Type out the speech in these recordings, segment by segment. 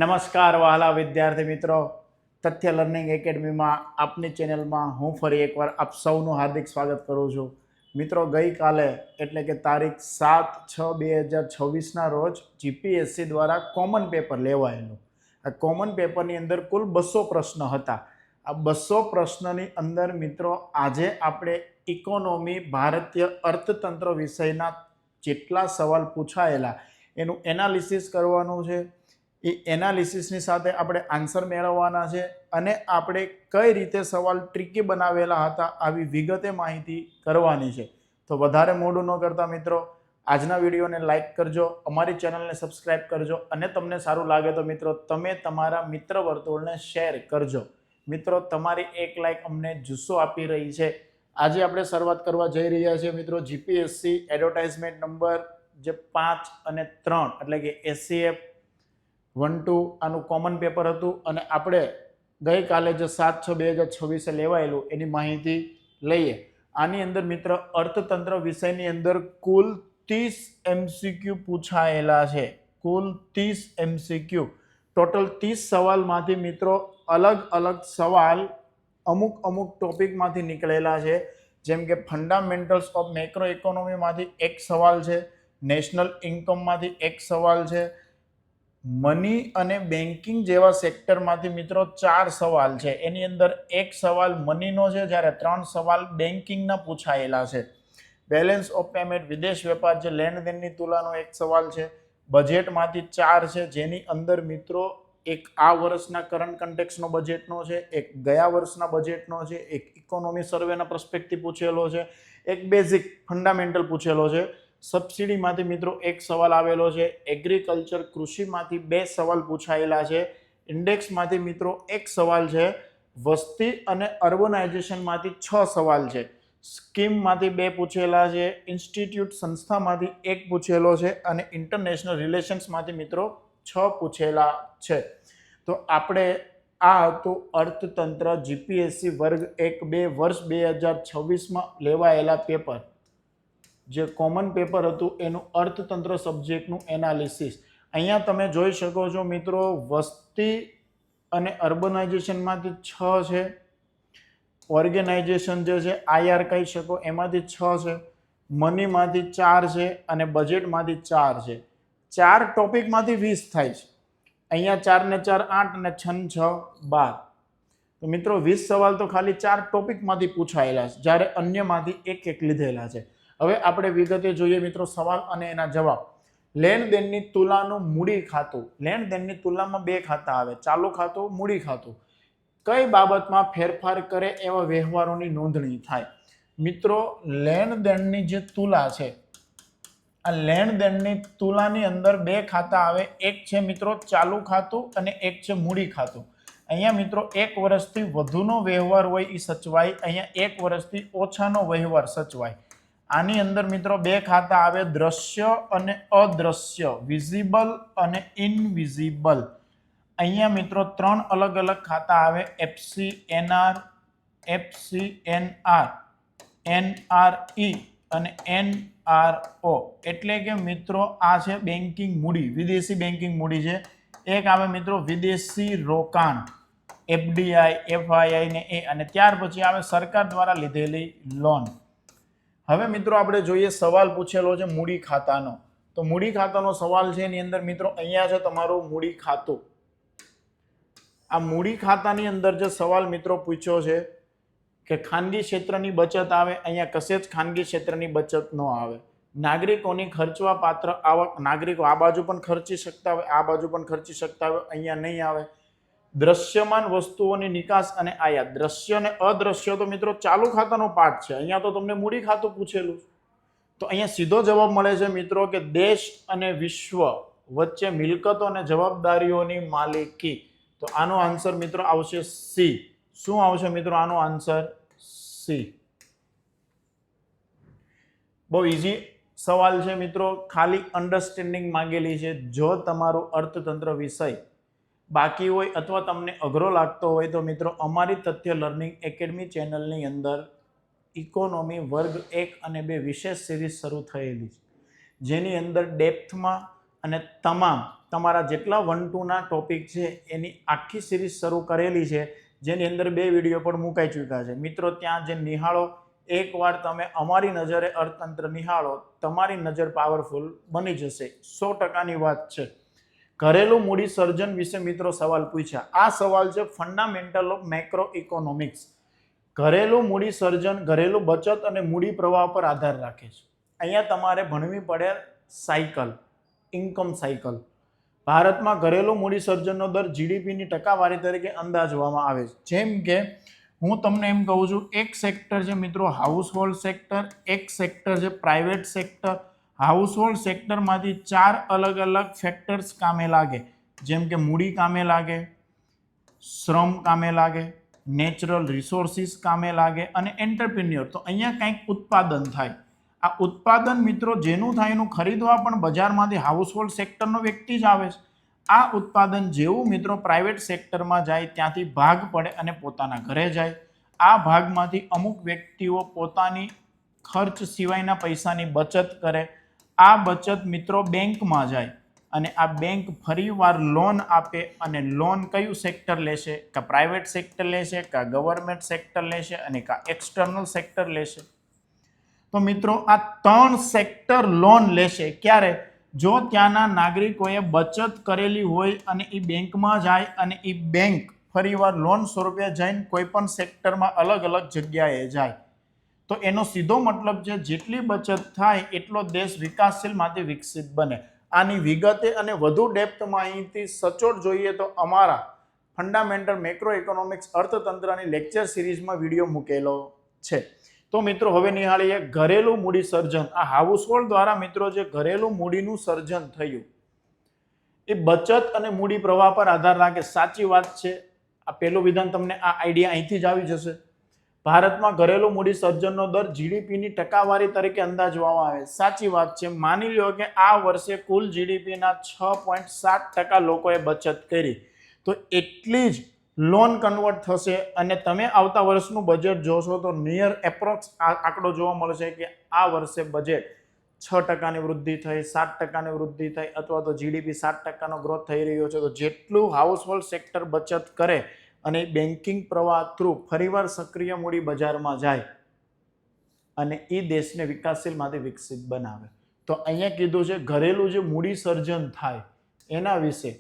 નમસ્કાર વહાલા વિદ્યાર્થી મિત્રો, તથ્ય લર્નિંગ એકેડમીમાં આપની ચેનલમાં હું ફરી એકવાર આપ સૌનું હાર્દિક સ્વાગત કરું છું. મિત્રો, ગઈકાલે એટલે કે તારીખ 7/6/2026ના રોજ જીપીએસસી દ્વારા કોમન પેપર લેવાયેલું. આ કોમન પેપરની અંદર કુલ 200 પ્રશ્ન હતા. આ 200 પ્રશ્નની અંદર મિત્રો આજે આપણે ઇકોનોમી ભારતીય અર્થતંત્ર વિષયના જેટલા સવાલ પૂછાયેલા એનું એનાલિસિસ કરવાનું છે. એ એનાલિસિસની સાથે આપણે આન્સર મેળવવાના છે અને આપણે કઈ રીતે સવાલ ટ્રિકી બનાવેલા હતા આવી વિગતે માહિતી કરવાની છે. તો વધારે મોડું ન કરતા મિત્રો, આજના વિડીયોને લાઇક કરજો, અમારી ચેનલને સબસ્ક્રાઇબ કરજો અને તમને સારું લાગે તો મિત્રો તમે તમારા મિત્ર વર્તુળને શેર કરજો. મિત્રો, તમારી એક લાઇક અમને જુસ્સો આપી રહી છે. આજે આપણે શરૂઆત કરવા જઈ રહ્યા છીએ મિત્રો જીપીએસસી એડવર્ટાઇઝમેન્ટ નંબર જે 5 અને 3 એટલે કે SCF 1-2 આનું કોમન પેપર હતું અને આપણે ગઈકાલે જે 7/6/2026 લેવાયેલું એની માહિતી લઈએ. આની અંદર મિત્ર અર્થતંત્ર વિષયની અંદર કુલ 30 MCQ પૂછાયેલા છે. કુલ 30 MCQ, ટોટલ 30 સવાલમાંથી મિત્રો અલગ અલગ સવાલ અમુક ટોપિકમાંથી નીકળેલા છે. જેમ કે ફંડામેન્ટલ્સ ઓફ મેક્રો ઇકોનોમીમાંથી એક સવાલ છે, નેશનલ ઇન્કમમાંથી એક સવાલ છે, મની અને બેન્કિંગ જેવા સેક્ટરમાંથી મિત્રો 4 સવાલ છે. એની અંદર એક સવાલ મનીનો છે જ્યારે 3 સવાલ બેન્કિંગના પૂછાયેલા છે. બેલેન્સ ઓફ પેમેન્ટ વિદેશ વેપાર જે લેણદેણની તુલાનો એક સવાલ છે. બજેટમાંથી 4 છે જેની અંદર મિત્રો એક આ વર્ષના કરંટ કન્ટેક્સનો બજેટનો છે, એક ગયા વર્ષના બજેટનો છે, એક ઇકોનોમી સર્વેના પર્સપેક્ટિવ પૂછેલો છે, એક બેઝિક ફંડામેન્ટલ પૂછેલો છે. સબસિડીમાંથી મિત્રો એક સવાલ આવેલો છે. એગ્રીકલ્ચર કૃષિમાંથી 2 સવાલ પૂછાયેલા છે. ઇન્ડેક્સમાંથી મિત્રો એક સવાલ છે. વસ્તી અને અર્બનાઇઝેશનમાંથી 6 સવાલ છે. સ્કીમમાંથી 2 પૂછેલા છે. ઇન્સ્ટિટ્યૂટ સંસ્થામાંથી 1 પૂછેલો છે અને ઇન્ટરનેશનલ રિલેશન્સમાંથી મિત્રો 6 પૂછેલા છે. તો આપણે આ હતું અર્થતંત્ર જીપીએસસી વર્ગ 1-2 વર્ષ 2026માં લેવાયેલા પેપર. જે કોમન પેપર હતું એનું અર્થતંત્ર સબ્જેક્ટનું એનાલિસિસ. અહીંયા તમે જોઈ શકો છો મિત્રો, વસ્તી અને અર્બનાઇઝેશનમાંથી 6 છે. ઓર્ગેનાઇઝેશન જે છે IR કહી શકો એમાંથી 6 છે. મનીમાંથી 4 છે અને બજેટમાંથી 4 છે. 4 ટોપિકમાંથી 20 થાય છે. અહીંયા 4 ને 4 8 અને 6 ને 6 12. તો મિત્રો 20 સવાલ તો ખાલી 4 ટોપિકમાંથી પૂછાયેલા છે, જ્યારે અન્યમાંથી એક લીધેલા છે. હવે આપણે વિગતે જોઈએ મિત્રો સવાલ અને એના જવાબ. લેણદેણની તુલાનું મૂડી ખાતું. લેણદેણની તુલનામાં 2 ખાતા આવે, ચાલુ ખાતું, મૂડી ખાતું. કઈ બાબતમાં ફેરફાર કરે એવા વ્યવહારોની નોંધણી થાય. મિત્રો, લેણદેણની જે તુલા છે, આ લેણદેણની તુલાની અંદર 2 ખાતા આવે. એક છે મિત્રો ચાલુ ખાતું અને એક છે મૂડી ખાતું. અહીંયા મિત્રો 1 વર્ષથી વધુનો વ્યવહાર હોય એ સચવાય, અહીંયા 1 વર્ષથી ઓછાનો વ્યવહાર સચવાય. આની અંદર મિત્રો 2 ખાતા આવે, દ્રશ્ય અને અદ્રશ્ય, વિઝિબલ અને ઇનવિઝિબલ. અહીંયા મિત્રો 3 અલગ અલગ ખાતા આવે, FCNR, NRE અને NRO. એટલે કે મિત્રો આ છે બેન્કિંગ મૂડી, વિદેશી બેન્કિંગ મૂડી છે. એક આવે મિત્રો વિદેશી રોકાણ, FDI, FII ને એ, અને ત્યાર પછી આવે સરકાર દ્વારા લીધેલી લોન. હવે મિત્રો આપણે જોઈએ સવાલ પૂછેલો છે મૂડી ખાતાનો. તો મૂડી ખાતાનો સવાલ છે એની અંદર મિત્રો અહીંયા છે તમારું મૂડી ખાતું. આ મૂડી ખાતાની અંદર જે સવાલ મિત્રો પૂછ્યો છે કે ખાનગી ક્ષેત્રની બચત આવે, અહીંયા કશે જ ખાનગી ક્ષેત્રની બચત ન આવે. નાગરિકોની ખર્ચવા પાત્ર આવક, નાગરિકો આ બાજુ પણ ખર્ચી શકતા હોય, આ બાજુ પણ ખર્ચી શકતા હોય, અહીંયા નહીં આવે. દ્રશ્યમાન વસ્તુઓની નિકાસ અને આયાત. દ્રશ્ય અને અદ્રશ્ય તો મિત્રો ચાલુ ખાતાનો પાઠ છે. અહીંયા તો તમને મૂડી ખાતું પૂછેલું. તો અહીંયા સીધો જવાબ મળે છે મિત્રો કે દેશ અને વિશ્વ વચ્ચે મિલકતો અને જવાબદારીઓની માલિકી. તો આનો આન્સર મિત્રો આવશે સી. શું આવશે મિત્રો આનો આન્સર? સી. બહુ ઇઝી સવાલ છે મિત્રો, ખાલી અન્ડરસ્ટેન્ડિંગ માંગેલી છે. જો તમારો અર્થતંત્ર વિષય બાકી હોય અથવા તમને અઘરો લાગતો હોય તો મિત્રો અમારી તથ્ય લર્નિંગ એકેડમી ચેનલની અંદર ઇકોનોમી વર્ગ 1 અને 2 વિશેષ સિરીઝ શરૂ થયેલી છે, જેની અંદર ડેપ્થમાં અને તમારા જેટલા 1 2 ના ટોપિક છે એની આખી સિરીઝ શરૂ કરેલી છે, જેની અંદર 2 વિડીયો પણ મુકાઈ ચૂક્યા છે. મિત્રો ત્યાં જે નિહાળો, એકવાર તમે અમારી નજરે અર્થતંત્ર નિહાળો, તમારી નજર પાવરફુલ બની જશે. 100%ની વાત છે. ઘરેલું મૂડી સર્જન વિશે મિત્રો સવાલ પૂછ્યા. આ સવાલ છે ફંડામેન્ટલ ઓફ મેક્રો ઇકોનોમિક્સ. ઘરેલું મૂડી સર્જન ઘરેલું બચત અને મૂડી પ્રવાહ પર આધાર રાખે છે. અહીંયા તમારે ભણવી પડે સાયકલ, ઇન્કમ સાયકલ. ભારતમાં ઘરેલું મૂડી સર્જનનો દર જીડીપીની ટકાવારી તરીકે અંદાજવામાં આવે છે. જેમ કે હું તમને એમ કહું છું, એક સેક્ટર છે મિત્રો હાઉસહોલ્ડ સેક્ટર, એક સેક્ટર છે પ્રાઇવેટ સેક્ટર. હાઉસહોલ્ડ સેક્ટરમાંથી 4 અલગ અલગ ફેક્ટર્સ કામે લાગે, જેમ કે મૂડી કામે લાગે, શ્રમ કામે લાગે, નેચરલ રિસોર્સિસ કામે લાગે અને એન્ટરપ્રિન્યોર. તો અહીંયા કંઈક ઉત્પાદન થાય. આ ઉત્પાદન મિત્રો જેનું થાય એનું ખરીદવા પણ બજારમાંથી હાઉસહોલ્ડ સેક્ટરનો વ્યક્તિ જ આવે છે. આ ઉત્પાદન જેવું મિત્રો પ્રાઇવેટ સેક્ટરમાં જાય ત્યાંથી ભાગ પડે અને પોતાના ઘરે જાય. આ ભાગમાંથી અમુક વ્યક્તિઓ પોતાની ખર્ચ સિવાયના પૈસાની બચત કરે. આ બચત મિત્રો બેંકમાં જાય અને આ બેંક ફરીવાર લોન આપે અને લોન કયું સેક્ટર લેશે? કે પ્રાઇવેટ સેક્ટર લેશે, કે ગવર્મેન્ટ સેક્ટર લેશે અને કા એક્સટર્નલ સેક્ટર લેશે. તો મિત્રો આ 3 સેક્ટર લોન લેશે. ક્યારે? જો ત્યાંના નાગરિકોએ બચત કરેલી હોય અને એ બેંકમાં જાય અને એ બેંક ફરીવાર લોન સ્વરૂપે જઈને કોઈ પણ સેક્ટરમાં અલગ અલગ જગ્યાએ જાય. તો એનો સીધો મતલબ છે જેટલી બચત થાય એટલો દેશ વિકાસશીલમાંથી વિકસિત બને. આની વિગતે અને વધુ ડેપ્થ માહિતી સચોટ જોઈએ તો અમારા ફંડામેન્ટલ મેક્રો ઇકોનોમિક્સ અર્થતંત્રની લેક્ચર સિરીઝમાં વિડીયો મૂકેલો છે. તો મિત્રો હવે નિહાળીએ ઘરેલું મૂડી સર્જન. આ હાઉસહોલ્ડ દ્વારા મિત્રો જે ઘરેલું મૂડીનું સર્જન થયું એ બચત અને મૂડી પ્રવાહ પર આધાર રાખે. સાચી વાત છે. આ પહેલું વિધાન તમને આ આઈડિયા અહીંથી જ આવી જશે. ભારતમાં ઘરેલું મૂડી સર્જનનો દર જીડીપીની ટકાવારી તરીકે અંદાજવામાં આવે. સાચી વાત છે. માની લો કે આ વર્ષે કુલ જીડીપીના 6.7% લોકોએ બચત કરી, તો એટલી જ લોન કન્વર્ટ થશે અને તમે આવતા વર્ષનું બજેટ જોશો તો નિયર એપ્રોક્સ આંકડો જોવા મળશે કે આ વર્ષે બજેટ 6%ની વૃદ્ધિ થઈ, 7%ની વૃદ્ધિ થઈ અથવા તો જીડીપી 7%નો ગ્રોથ થઈ રહ્યો છે. તો જેટલું હાઉસહોલ્ડ સેક્ટર બચત કરે અને બેન્કિંગ પ્રવાહ થ્રુ ફરીવાર સક્રિય મૂડી બજારમાં જાય અને એ દેશને વિકાસશીલમાંથી વિકસિત બનાવે. તો અહીંયા કીધું છે ઘરેલું જે મૂડી સર્જન થાય એના વિશે.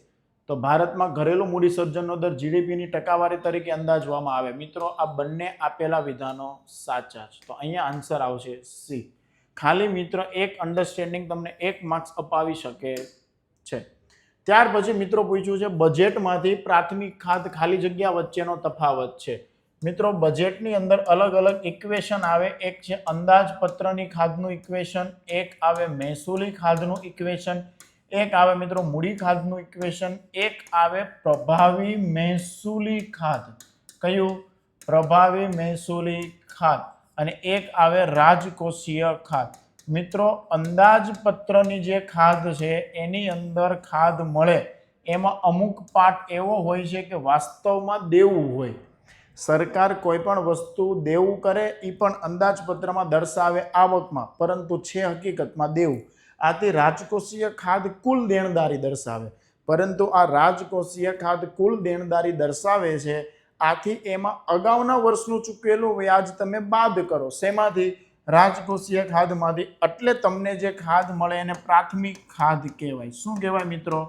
તો ભારતમાં ઘરેલું મૂડી સર્જનનો દર જીડીપીની ટકાવારી તરીકે અંદાજવામાં આવે. મિત્રો આ બંને આપેલા વિધાનો સાચા છે. તો અહીંયા આન્સર આવશે સી. ખાલી મિત્રો એક અન્ડરસ્ટેન્ડિંગ તમને 1 માર્ક્સ અપાવી શકે છે. ત્યાર પછી મિત્રો પૂછ્યું છે બજેટમાંથી પ્રાથમિક ખાધ ખાલી જગ્યા વચ્ચેનો તફાવત છે. મિત્રો બજેટની અંદર અલગ અલગ ઇક્વેશન આવે. એક છે અંદાજપત્રની ખાધનું ઇક્વેશન, એક આવે મહેસૂલી ખાધનું ઇક્વેશન, એક આવે મિત્રો મૂડી ખાધનું ઇક્વેશન, એક આવે પ્રભાવી મહેસૂલી ખાધ. કયું? પ્રભાવી મહેસૂલી ખાધ. અને એક આવે રાજકોષીય ખાધ. મિત્રો અંદાજપત્રની જે ખાધ છે એની અંદર ખાધ મળે એમાં અમુક પાર્ટ એવો હોય છે કે વાસ્તવમાં દેવું હોય. સરકાર કોઈ પણ વસ્તુ દેવું કરે એ પણ અંદાજપત્રમાં દર્શાવે આવકમાં, પરંતુ છે હકીકતમાં દેવું. આથી રાજકોષીય ખાધ કુલ દેણદારી દર્શાવે, પરંતુ આ રાજકોષીય ખાધ કુલ દેણદારી દર્શાવે છે. આથી એમાં અગાઉના વર્ષનું ચૂકવેલું વ્યાજ તમે બાદ કરો. શેમાંથી? રાજકોષીય ખાધમાંથી. એટલે તમને જે ખાધ મળે એને પ્રાથમિક ખાધ કહેવાય. શું કહેવાય મિત્રો?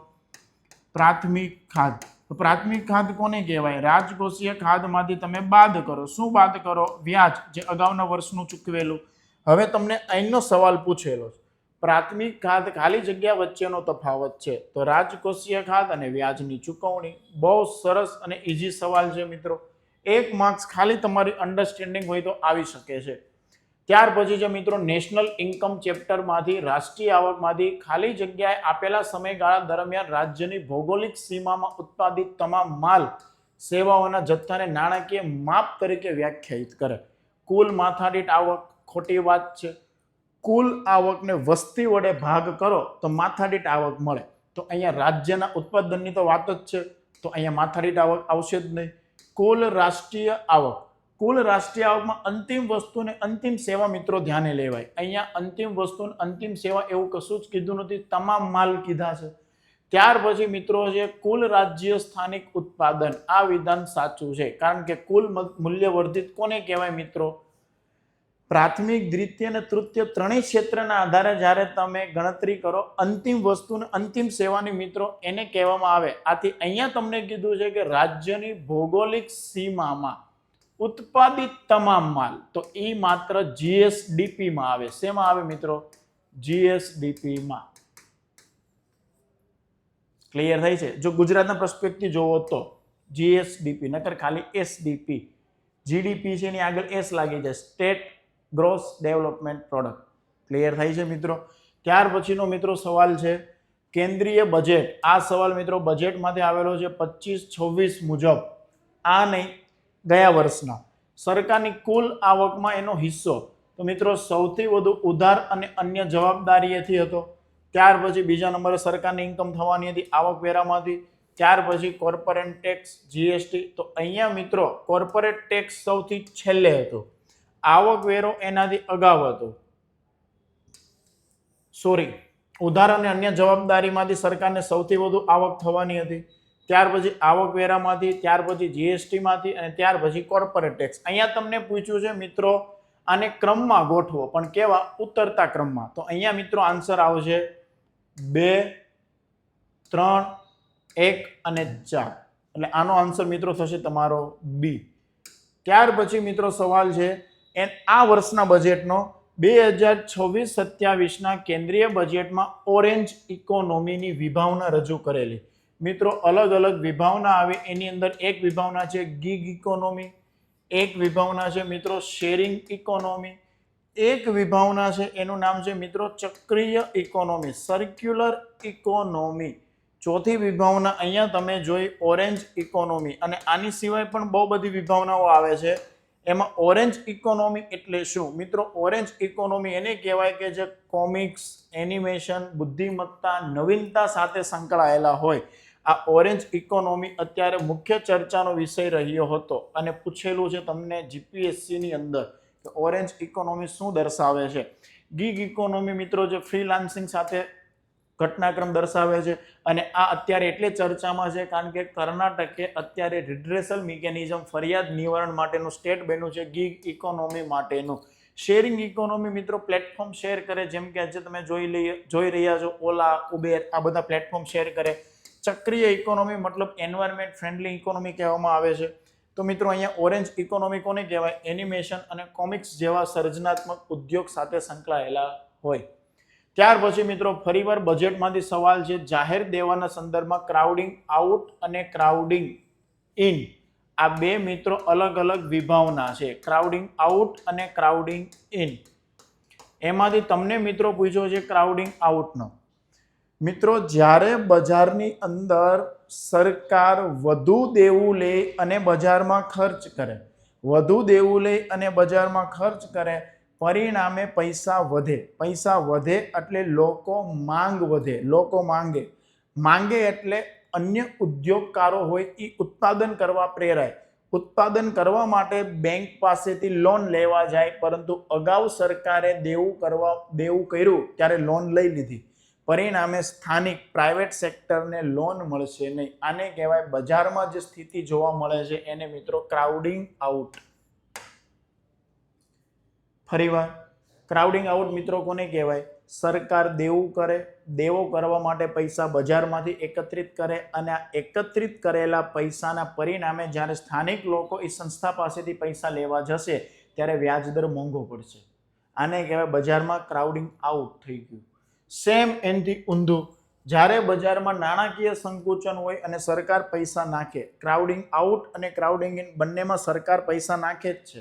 પ્રાથમિક ખાધ. તો પ્રાથમિક ખાધ કોને કહેવાય? રાજકોષીય ખાધમાંથી તમે બાદ કરો. શું બાદ કરો? વ્યાજ, જે અગાઉના વર્ષનું ચૂકવેલું. હવે તમને અહીંનો સવાલ પૂછેલો છે, પ્રાથમિક ખાધ ખાલી જગ્યા વચ્ચેનો તફાવત છે. તો રાજકોષીય ખાધ અને વ્યાજની ચૂકવણી. બહુ સરસ અને ઇઝી સવાલ છે મિત્રો. 1 માર્ક્સ ખાલી તમારી અન્ડરસ્ટેન્ડિંગ હોય તો આવી શકે છે. ત્યાર પછી છે મિત્રો નેશનલ ઇન્કમ ચેપ્ટરમાંથી રાષ્ટ્રીય આવકમાંથી ખાલી જગ્યાએ આપેલા સમયગાળા દરમિયાન રાજ્યની ભૌગોલિક સીમામાં ઉત્પાદિત તમામ માલ સેવાઓના જથ્થાને નાણાકીય માપ તરીકે વ્યાખ્યાયિત કરે. કુલ માથાદીઠ આવક. ખોટી વાત છે. કુલ આવકને વસ્તી વડે ભાગ કરો તો માથાદીઠ આવક મળે. તો અહીંયા રાજ્યના ઉત્પાદનની તો વાત જ છે, તો અહીંયા માથાદીઠ આવક આવશે જ નહીં. કુલ રાષ્ટ્રીય આવક, કુલ રાષ્ટ્રીય આવકમાં અંતિમ વસ્તુ અને અંતિમ સેવા મિત્રો ધ્યાને લેવાય. અહીંયા અંતિમ વસ્તુ અને અંતિમ સેવા એવું કશું જ કીધું નથી, તમામ માલ કીધા છે. ત્યાર પછી મિત્રો છે કુલ રાજ્ય સ્થાનિક ઉત્પાદન. આ વિધાન સાચું છે, કારણ કે કુલ મૂલ્યવર્ધિત કોને કહેવાય મિત્રો? પ્રાથમિક, દ્વિતીય અને તૃતીય ત્રણેય ક્ષેત્રના આધારે જ્યારે તમે ગણતરી કરો અંતિમ વસ્તુ અને અંતિમ સેવાની મિત્રો એને કહેવામાં આવે. આથી અહીંયા તમને કીધું છે કે રાજ્યની ભૌગોલિક સીમામાં ઉત્પાદિત તમામ માલ, તો એ માત્ર જીએસડીપી માં આવે. શેમાં આવે મિત્રો? જીએસડીપી માં. ક્લિયર થાય છે? જો ગુજરાતના પર્સપેક્ટિવ જોવો તો જીએસડીપી, નકર ખાલી એસડીપી. જીડીપી છે એની આગળ એસ લાગી જાય, state gross development product. Clear થાય છે મિત્રો? ત્યાર પછીનો મિત્રો સવાલ છે કેન્દ્રીય બજેટ. આ સવાલ મિત્રો બજેટમાંથી આવેલો છે 25-26 મુજબ. આ નહીં, ગયા વર્ષના સરકારની કુલ આવકમાં એનો હિસ્સો. તો મિત્રો સૌથી વધુ ઉધાર અને અન્ય જવાબદારીએથી હતો. ત્યાર પછી બીજા નંબરે સરકારની ઇન્કમ થવાની હતી આવકવેરામાંથી. ત્યાર પછી કોર્પોરેટ ટેક્સ, જીએસટી. તો અહીંયા મિત્રો કોર્પોરેટ ટેક્સ સૌથી છેલ્લે હતો, આવકવેરો એનાથી અગાઉ હતો. સોરી, ઉધાર અને અન્ય જવાબદારીમાંથી સરકારને સૌથી વધુ આવક થવાની હતી. ત્યાર પછી આવકવેરામાંથી, ત્યાર પછી જીએસટીમાંથી અને ત્યાર પછી કોર્પોરેટ ટેક્સ. અહીંયા તમને પૂછ્યું છે મિત્રો આને ક્રમમાં ગોઠવો, પણ કેવા? ઉતરતા ક્રમમાં. તો અહીંયા મિત્રો આન્સર આવશે 2, 3, 1 અને 4. એટલે આનો આન્સર મિત્રો થશે તમારો બી. ત્યાર પછી મિત્રો સવાલ છે આ વર્ષના બજેટનો 2026-27ના કેન્દ્રીય બજેટમાં ઓરેન્જ ઇકોનોમીની વિભાવના રજૂ કરેલી. મિત્રો અલગ અલગ વિભાવના આવે, એની અંદર એક વિભાવના છે ગીગ ઇકોનોમી, એક વિભાવના છે મિત્રો શેરિંગ ઇકોનોમી, એક વિભાવના છે એનું નામ છે મિત્રો ચક્રીય ઇકોનોમી, સર્ક્યુલર ઇકોનોમી. ચોથી વિભાવના અહીંયા તમે જોઈ ઓરેન્જ ઇકોનોમી. અને આની સિવાય પણ બહુ બધી વિભાવનાઓ આવે છે. એમાં ઓરેન્જ ઇકોનોમી એટલે શું મિત્રો? ઓરેન્જ ઇકોનોમી એને કહેવાય કે જે કોમિક્સ, એનિમેશન, બુદ્ધિમત્તા, નવીનતા સાથે સંકળાયેલા હોય. આ ઓરેન્જ ઇકોનોમી અત્યારે મુખ્ય ચર્ચાનો વિષય રહ્યો હતો અને પૂછેલું છે તમને જીપીએસસી ની અંદર કે ઓરેન્જ ઇકોનોમી શું દર્શાવે છે. ગીગ ઇકોનોમી મિત્રો જે ફ્રીલાન્સિંગ સાથે ઘટનાક્રમ દર્શાવે છે. અને આ અત્યારે એટલે ચર્ચામાં છે કારણ કે કર્ણાટકે અત્યારે રિડ્રેસલ મિકેનિઝમ, ફરિયાદ નિવારણ માટેનું સ્ટેટ બન્યું છે ગીગ ઇકોનોમી માટેનું. શેરિંગ ઇકોનોમી મિત્રો પ્લેટફોર્મ શેર કરે, જેમ કે આજે તમે જોઈ રહ્યા છો ઓલા, ઉબેર, આ બધા પ્લેટફોર્મ શેર કરે. ચક્રીય ઇકોનોમી મતલબ એન્વાયરમેન્ટ ફ્રેન્ડલી ઇકોનોમી કહેવામાં આવે છે. તો મિત્રો અહીંયા ઓરેન્જ ઇકોનોમી કોને કહેવાય? એનિમેશન અને કોમિક્સ જેવા સર્જનાત્મક ઉદ્યોગ સાથે સંકળાયેલા હોય. ત્યાર પછી મિત્રો ફરીવાર બજેટમાંથી સવાલ છે જાહેર દેવાના સંદર્ભમાં ક્રાઉડિંગ આઉટ અને ક્રાઉડિંગ ઇન. આ બે મિત્રો અલગ અલગ વિભાવના છે, ક્રાઉડિંગ આઉટ અને ક્રાઉડિંગ ઇન. એમાંથી તમને મિત્રો પૂછ્યો છે ક્રાઉડિંગ આઉટનો. મિત્રો જ્યારે બજારની અંદર સરકાર વધુ દેવું લે અને બજારમાં ખર્ચ કરે, વધુ દેવું લે અને બજારમાં ખર્ચ કરે, પરિણામે પૈસા વધે. પૈસા વધે એટલે લોકો માંગ વધે, લોકો માંગે એટલે અન્ય ઉદ્યોગકારો હોય એ ઉત્પાદન કરવા પ્રેરાય. ઉત્પાદન કરવા માટે બેંક પાસેથી લોન લેવા જાય, પરંતુ અગાઉ સરકારે દેવું કર્યું ત્યારે લોન લઈ લીધી. પરિણામે સ્થાનિક પ્રાઇવેટ સેક્ટરને લોન મળશે નહીં. આને કહેવાય બજારમાં જે સ્થિતિ જોવા મળે છે એને મિત્રો ક્રાઉડિંગ આઉટ. ફરીવાર ક્રાઉડિંગ આઉટ મિત્રો કોને કહેવાય? સરકાર દેવું કરે, દેવો કરવા માટે પૈસા બજારમાંથી એકત્રિત કરે અને આ એકત્રિત કરેલા પૈસાના પરિણામે જ્યારે સ્થાનિક લોકો એ સંસ્થા પાસેથી પૈસા લેવા જશે ત્યારે વ્યાજદર મોંઘો પડશે. આને કહેવાય બજારમાં ક્રાઉડિંગ આઉટ થઈ ગયું. સેમ એનથી ઊંધું, જ્યારે બજારમાં નાણાકીય સંકુચન હોય અને સરકાર પૈસા નાખે, ક્રાઉડિંગ આઉટ અને ક્રાઉડિંગ ઇન બંનેમાં સરકાર પૈસા નાખે જ છે,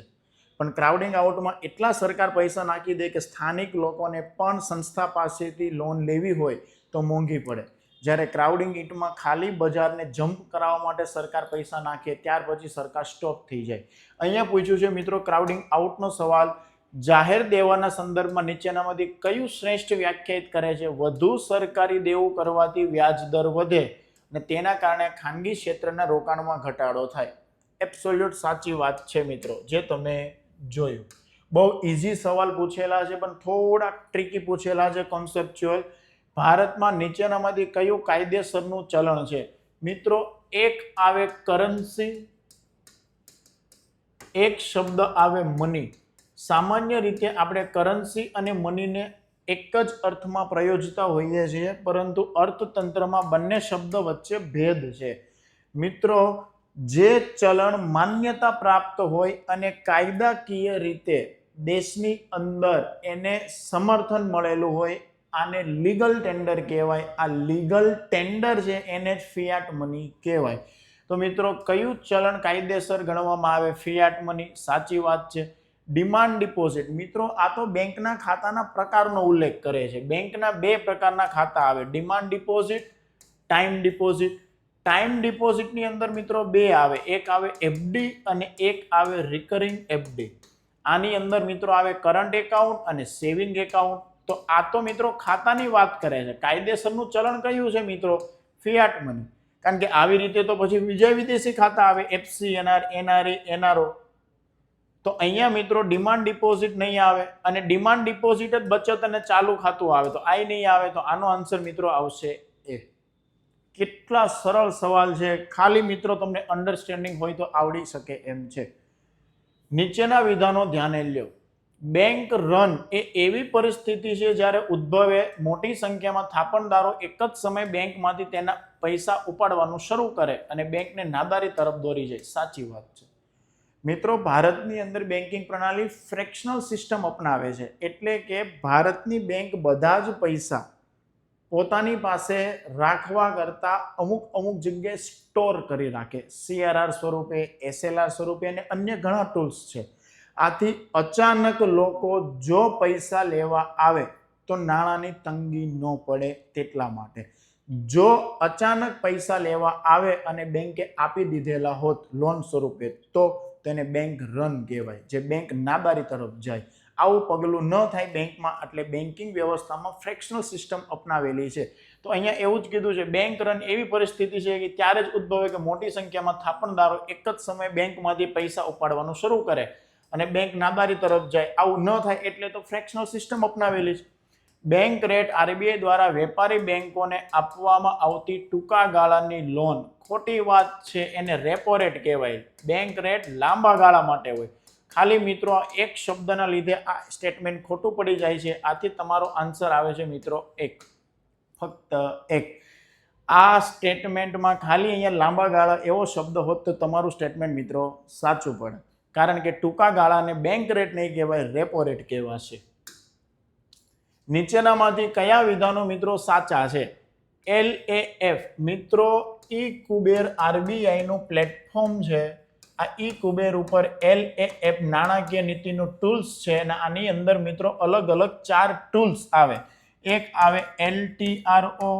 પણ ક્રાઉડિંગ આઉટમાં એટલા સરકાર પૈસા નાખી દે કે સ્થાનિક લોકોને પણ સંસ્થા પાસેથી લોન લેવી હોય તો મોંઘી પડે. જ્યારે ક્રાઉડિંગ ઇનમાં ખાલી બજારને જમ્પ કરાવવા માટે સરકાર પૈસા નાખે, ત્યાર પછી સરકાર સ્ટોપ થઈ જાય. અહીંયા પૂછ્યું છે મિત્રો ક્રાઉડિંગ આઉટનો સવાલ, જાહેર દેવાના સંદર્ભમાં નીચેનામાંથી કયું શ્રેષ્ઠ વ્યાખ્યાયિત કરે છે? વધુ સરકારી દેવું કરવાથી વ્યાજ દર વધે અને તેના કારણે ખાનગી ક્ષેત્રના રોકાણમાં ઘટાડો થાય. એબ્સોલ્યુટ સાચી વાત છે મિત્રો, જે તમે જોયું. બહુ ઇઝી સવાલ પૂછેલા છે પણ થોડા ટ્રિકી પૂછેલા છે, કોન્સેપ્ચ્યુઅલ. ભારતમાં નીચેનામાંથી કયું કાયદેસરનું ચલણ છે? મિત્રો, એક આવે કરન્સી, એક શબ્દ આવે મની. સામાન્ય રીતે આપણે કરન્સી અને મનીને એક જ અર્થમાં પ્રયોજતા હોઈએ છીએ, પરંતુ અર્થતંત્રમાં બંને શબ્દ વચ્ચે ભેદ છે. મિત્રો, જે ચલણ માન્યતા પ્રાપ્ત હોય અને કાયદાકીય રીતે દેશની અંદર એને સમર્થન મળેલું હોય, આને લીગલ ટેન્ડર કહેવાય. આ લીગલ ટેન્ડર છે એને જ ફિયાટ મની કહેવાય. તો મિત્રો, કયું ચલણ કાયદેસર ગણવામાં આવે? Fiat money. સાચી વાત છે. Demand deposit. મિત્રો, આ તો બેંકના ખાતાના પ્રકારનો ઉલ્લેખ કરે છે. બેંકના બે પ્રકારના ખાતા આવે, demand deposit, time deposit. Time ડિપોઝિટની અંદર મિત્રો બે આવે, એક આવે એફડી અને એક આવે રિકરિંગ એફડી. આની અંદર મિત્રો આવે કરંટ એકાઉન્ટ અને સેવિંગ એકાઉન્ટ. તો આ તો મિત્રો ખાતાની વાત કરે છે. કાયદેસરનું ચલણ કયું છે મિત્રો? Fiat money. કારણ કે આવી રીતે તો પછી બીજા વિદેશી ખાતા આવે, એફસીએનઆર, એનઆરઈ, એનઆરઓ. તો અહીંયા મિત્રો ડિમાન્ડ ડિપોઝિટ નહીં આવે, અને ડિમાન્ડ ડિપોઝિટ જ બચત અને ચાલુ ખાતું આવે. તો આ નહીં આવે. તો આનો આન્સર મિત્રો આવશે એ. કેટલા સરળ સવાલ છે, ખાલી મિત્રો તમને અન્ડરસ્ટેન્ડિંગ હોય તો આવડી શકે એમ છે. નીચેના વિધાનો ધ્યાને લ્યો. બેંક રન એ એવી પરિસ્થિતિ છે જ્યારે ઉદ્ભવે મોટી સંખ્યામાં થાપણદારો એક જ સમયે બેંકમાંથી તેના પૈસા ઉપાડવાનું શરૂ કરે અને બેંકને નાદારી તરફ દોરી જાય. સાચી વાત છે. મિત્રો, ભારતની અંદર બેન્કિંગ પ્રણાલી ફ્રેક્શનલ સિસ્ટમ અપનાવે છે. એટલે કે ભારતની બેંક બધા જ પૈસા પોતાની પાસે રાખવા કરતા અમુક જગ્યાએ સ્ટોર કરી રાખે, CRR સ્વરૂપે, SLR સ્વરૂપે અને અન્ય ઘણા ટૂલ્સ છે. આથી અચાનક લોકો જો પૈસા લેવા આવે તો નાણાંની તંગી ન પડે તેટલા માટે. જો અચાનક પૈસા લેવા આવે અને બેંકે આપી દીધેલા હોત લોન સ્વરૂપે, તો તેને બેંક રન કહેવાય, જે બેંક નાદારી તરફ જાય. આવું પગલું ન થાય બેંકમાં, એટલે બેન્કિંગ વ્યવસ્થામાં ફ્રેક્શનલ સિસ્ટમ અપનાવેલી છે. તો અહીંયા એવું જ કીધું છે, બેંક રન એવી પરિસ્થિતિ છે કે ત્યારે જ ઉદ્ભવે કે મોટી સંખ્યામાં થાપણદારો એક જ સમયે બેંકમાંથી પૈસા ઉપાડવાનું શરૂ કરે અને બેંક નાદારી તરફ જાય. આવું ન થાય એટલે તો ફ્રેક્શનલ સિસ્ટમ અપનાવેલી છે. બેંક રેટ RBI દ્વારા વેપારી બેંકોને આપવામાં આવતી ટૂંકા ગાળાની લોન, ખોટી વાત છે, એને રેપો રેટ કહેવાય. બેંક રેટ લાંબા ગાળા માટે હોય. ખાલી મિત્રો એક શબ્દના લીધે આ સ્ટેટમેન્ટ ખોટું પડી જાય છે. આથી તમારો આન્સર આવે છે મિત્રો એક, ફક્ત એક. આ સ્ટેટમેન્ટમાં ખાલી અહીંયા લાંબા ગાળા એવો શબ્દ હોત તો તમારું સ્ટેટમેન્ટ મિત્રો સાચું પડે. કારણ કે ટૂંકા ગાળાને બેંક રેટ નહીં કહેવાય, રેપો રેટ કહેવાશે. નીચેનામાંથી કયા વિધાનો મિત્રો સાચા છે? LAF મિત્રો ઈ કુબેર RBI નું પ્લેટફોર્મ છે. આ ઈ કુબેર ઉપર LAF નાણાકીય નીતિનું ટૂલ્સ છે અને આની અંદર મિત્રો અલગ અલગ 4 ટૂલ્સ આવે. એક આવે LTRO,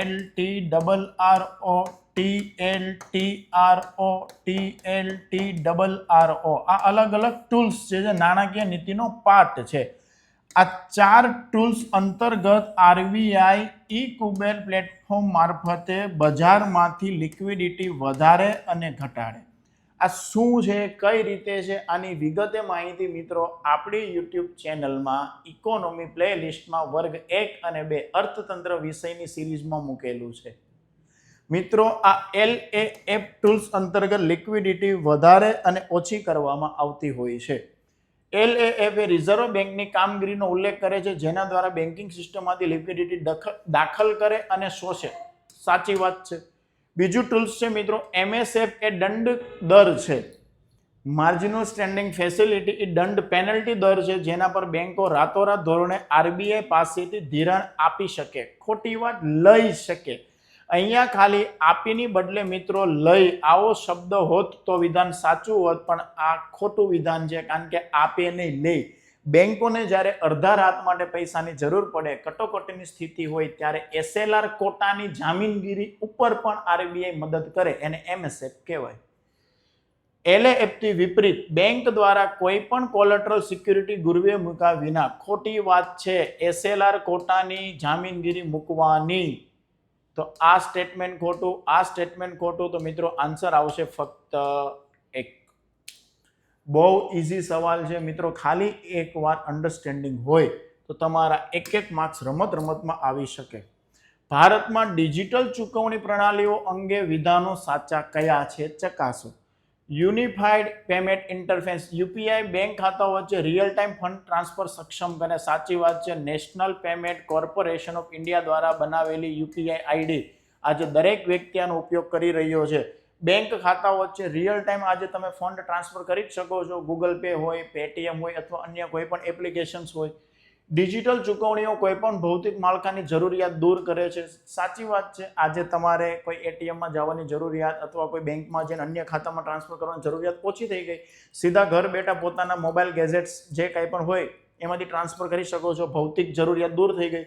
LTRRO, TLTRO, TLTRRO. આ અલગ અલગ ટૂલ્સ છે જે નાણાકીય નીતિનો પાર્ટ છે. આ 4 ટૂલ્સ અંતર્ગત RBI ઈ કુબેર પ્લેટફોર્મ મારફતે બજારમાંથી લિક્વિડિટી વધારે અને ઘટાડે. આ શું છે, કઈ રીતે છે, આની વિગતે માહિતી મિત્રો આપણી YouTube ચેનલમાં ઇકોનોમી પ્લેલિસ્ટમાં વર્ગ 1 અને 2 અર્થતંત્ર વિષયની સિરીઝમાં મૂકેલું છે. મિત્રો, આ LAF ટૂલ્સ અંતર્ગત લિક્વિડિટી વધારે અને ઓછી કરવામાં આવતી હોય છે. LAF એ રિઝર્વ બેંકની કામગીરીનો ઉલ્લેખ કરે છે, જેના દ્વારા બેન્કિંગ સિસ્ટમમાંથી લિક્વિડિટી દાખલ કરે અને શોષે. સાચી વાત છે. બીજું ટૂલ્સ છે મિત્રો MSF એ દંડ દર છે. માર્જિનલ સ્ટેન્ડિંગ ફેસિલિટી એ દંડ પેનલ્ટી દર છે, જેના પર બેંકો રાતોરાત ધોરણે RBI પાસેથી ધિરાણ આપી શકે. ખોટી વાત, લઈ શકે. અહીંયા ખાલી આપીની બદલે મિત્રો લઈ આવો શબ્દ હોત તો વિધાન સાચું હોત, પણ આ ખોટું વિધાન છે. કારણ કે આપે નહીં, લે. બેંકોને જ્યારે અડધા રાત માટે પૈસાની જરૂર પડે, કટોકટીની સ્થિતિ હોય, ત્યારે SLR કોટાની જામીનગીરી ઉપર પણ RBI મદદ કરે, એને MSF કહેવાય. LAF થી વિપરીત બેંક દ્વારા કોઈ પણ કોલેટરલ સિક્યુરિટી ગુરવે મૂક્યા વિના, ખોટી વાત છે, SLR કોટાની જામીનગીરી મૂકવાની. તો આ સ્ટેટમેન્ટ ખોટું, આ સ્ટેટમેન્ટ ખોટું. તો મિત્રો આન્સર આવશે ફક્ત એક. બહુ ઇઝી સવાલ છે મિત્રો, ખાલી એકવાર અન્ડરસ્ટેન્ડિંગ હોય તો તમારા એક માર્ક્સ રમતમાં આવી શકે. ભારતમાં ડિજિટલ ચૂકવણી પ્રણાલીઓ અંગે વિધાનો સાચા કયા છે ચકાસો. Unified payment interface UPI bank ખાતાઓ વચ્ચે રિયલ ટાઈમ ફંડ ટ્રાન્સફર સક્ષમ કરે. સાચી વાત છે. National payment corporation of India દ્વારા બનાવેલી યુપીઆઈ આઈડી આજે દરેક વ્યક્તિ આનો ઉપયોગ કરી રહ્યો છે. બેંક ખાતાઓ વચ્ચે રિયલ ટાઈમ આજે તમે ફંડ ટ્રાન્સફર કરી જ શકો છો. ગૂગલ પે હોય, પેટીએમ હોય અથવા અન્ય કોઈ પણ એપ્લિકેશન્સ હોય. ડિજિટલ ચૂકવણીઓ કોઈ પણ ભૌતિક માળખાની જરૂરિયાત દૂર કરે છે. સાચી વાત છે. આજે તમારે કોઈ એટીએમમાં જવાની જરૂરિયાત અથવા કોઈ બેંકમાં જઈને અન્ય ખાતામાં ટ્રાન્સફર કરવાની જરૂરિયાત ઓછી થઈ ગઈ. સીધા ઘર બેઠા પોતાના મોબાઈલ ગેજેટ્સ જે કંઈ પણ હોય એમાંથી ટ્રાન્સફર કરી શકો છો. ભૌતિક જરૂરિયાત દૂર થઈ ગઈ.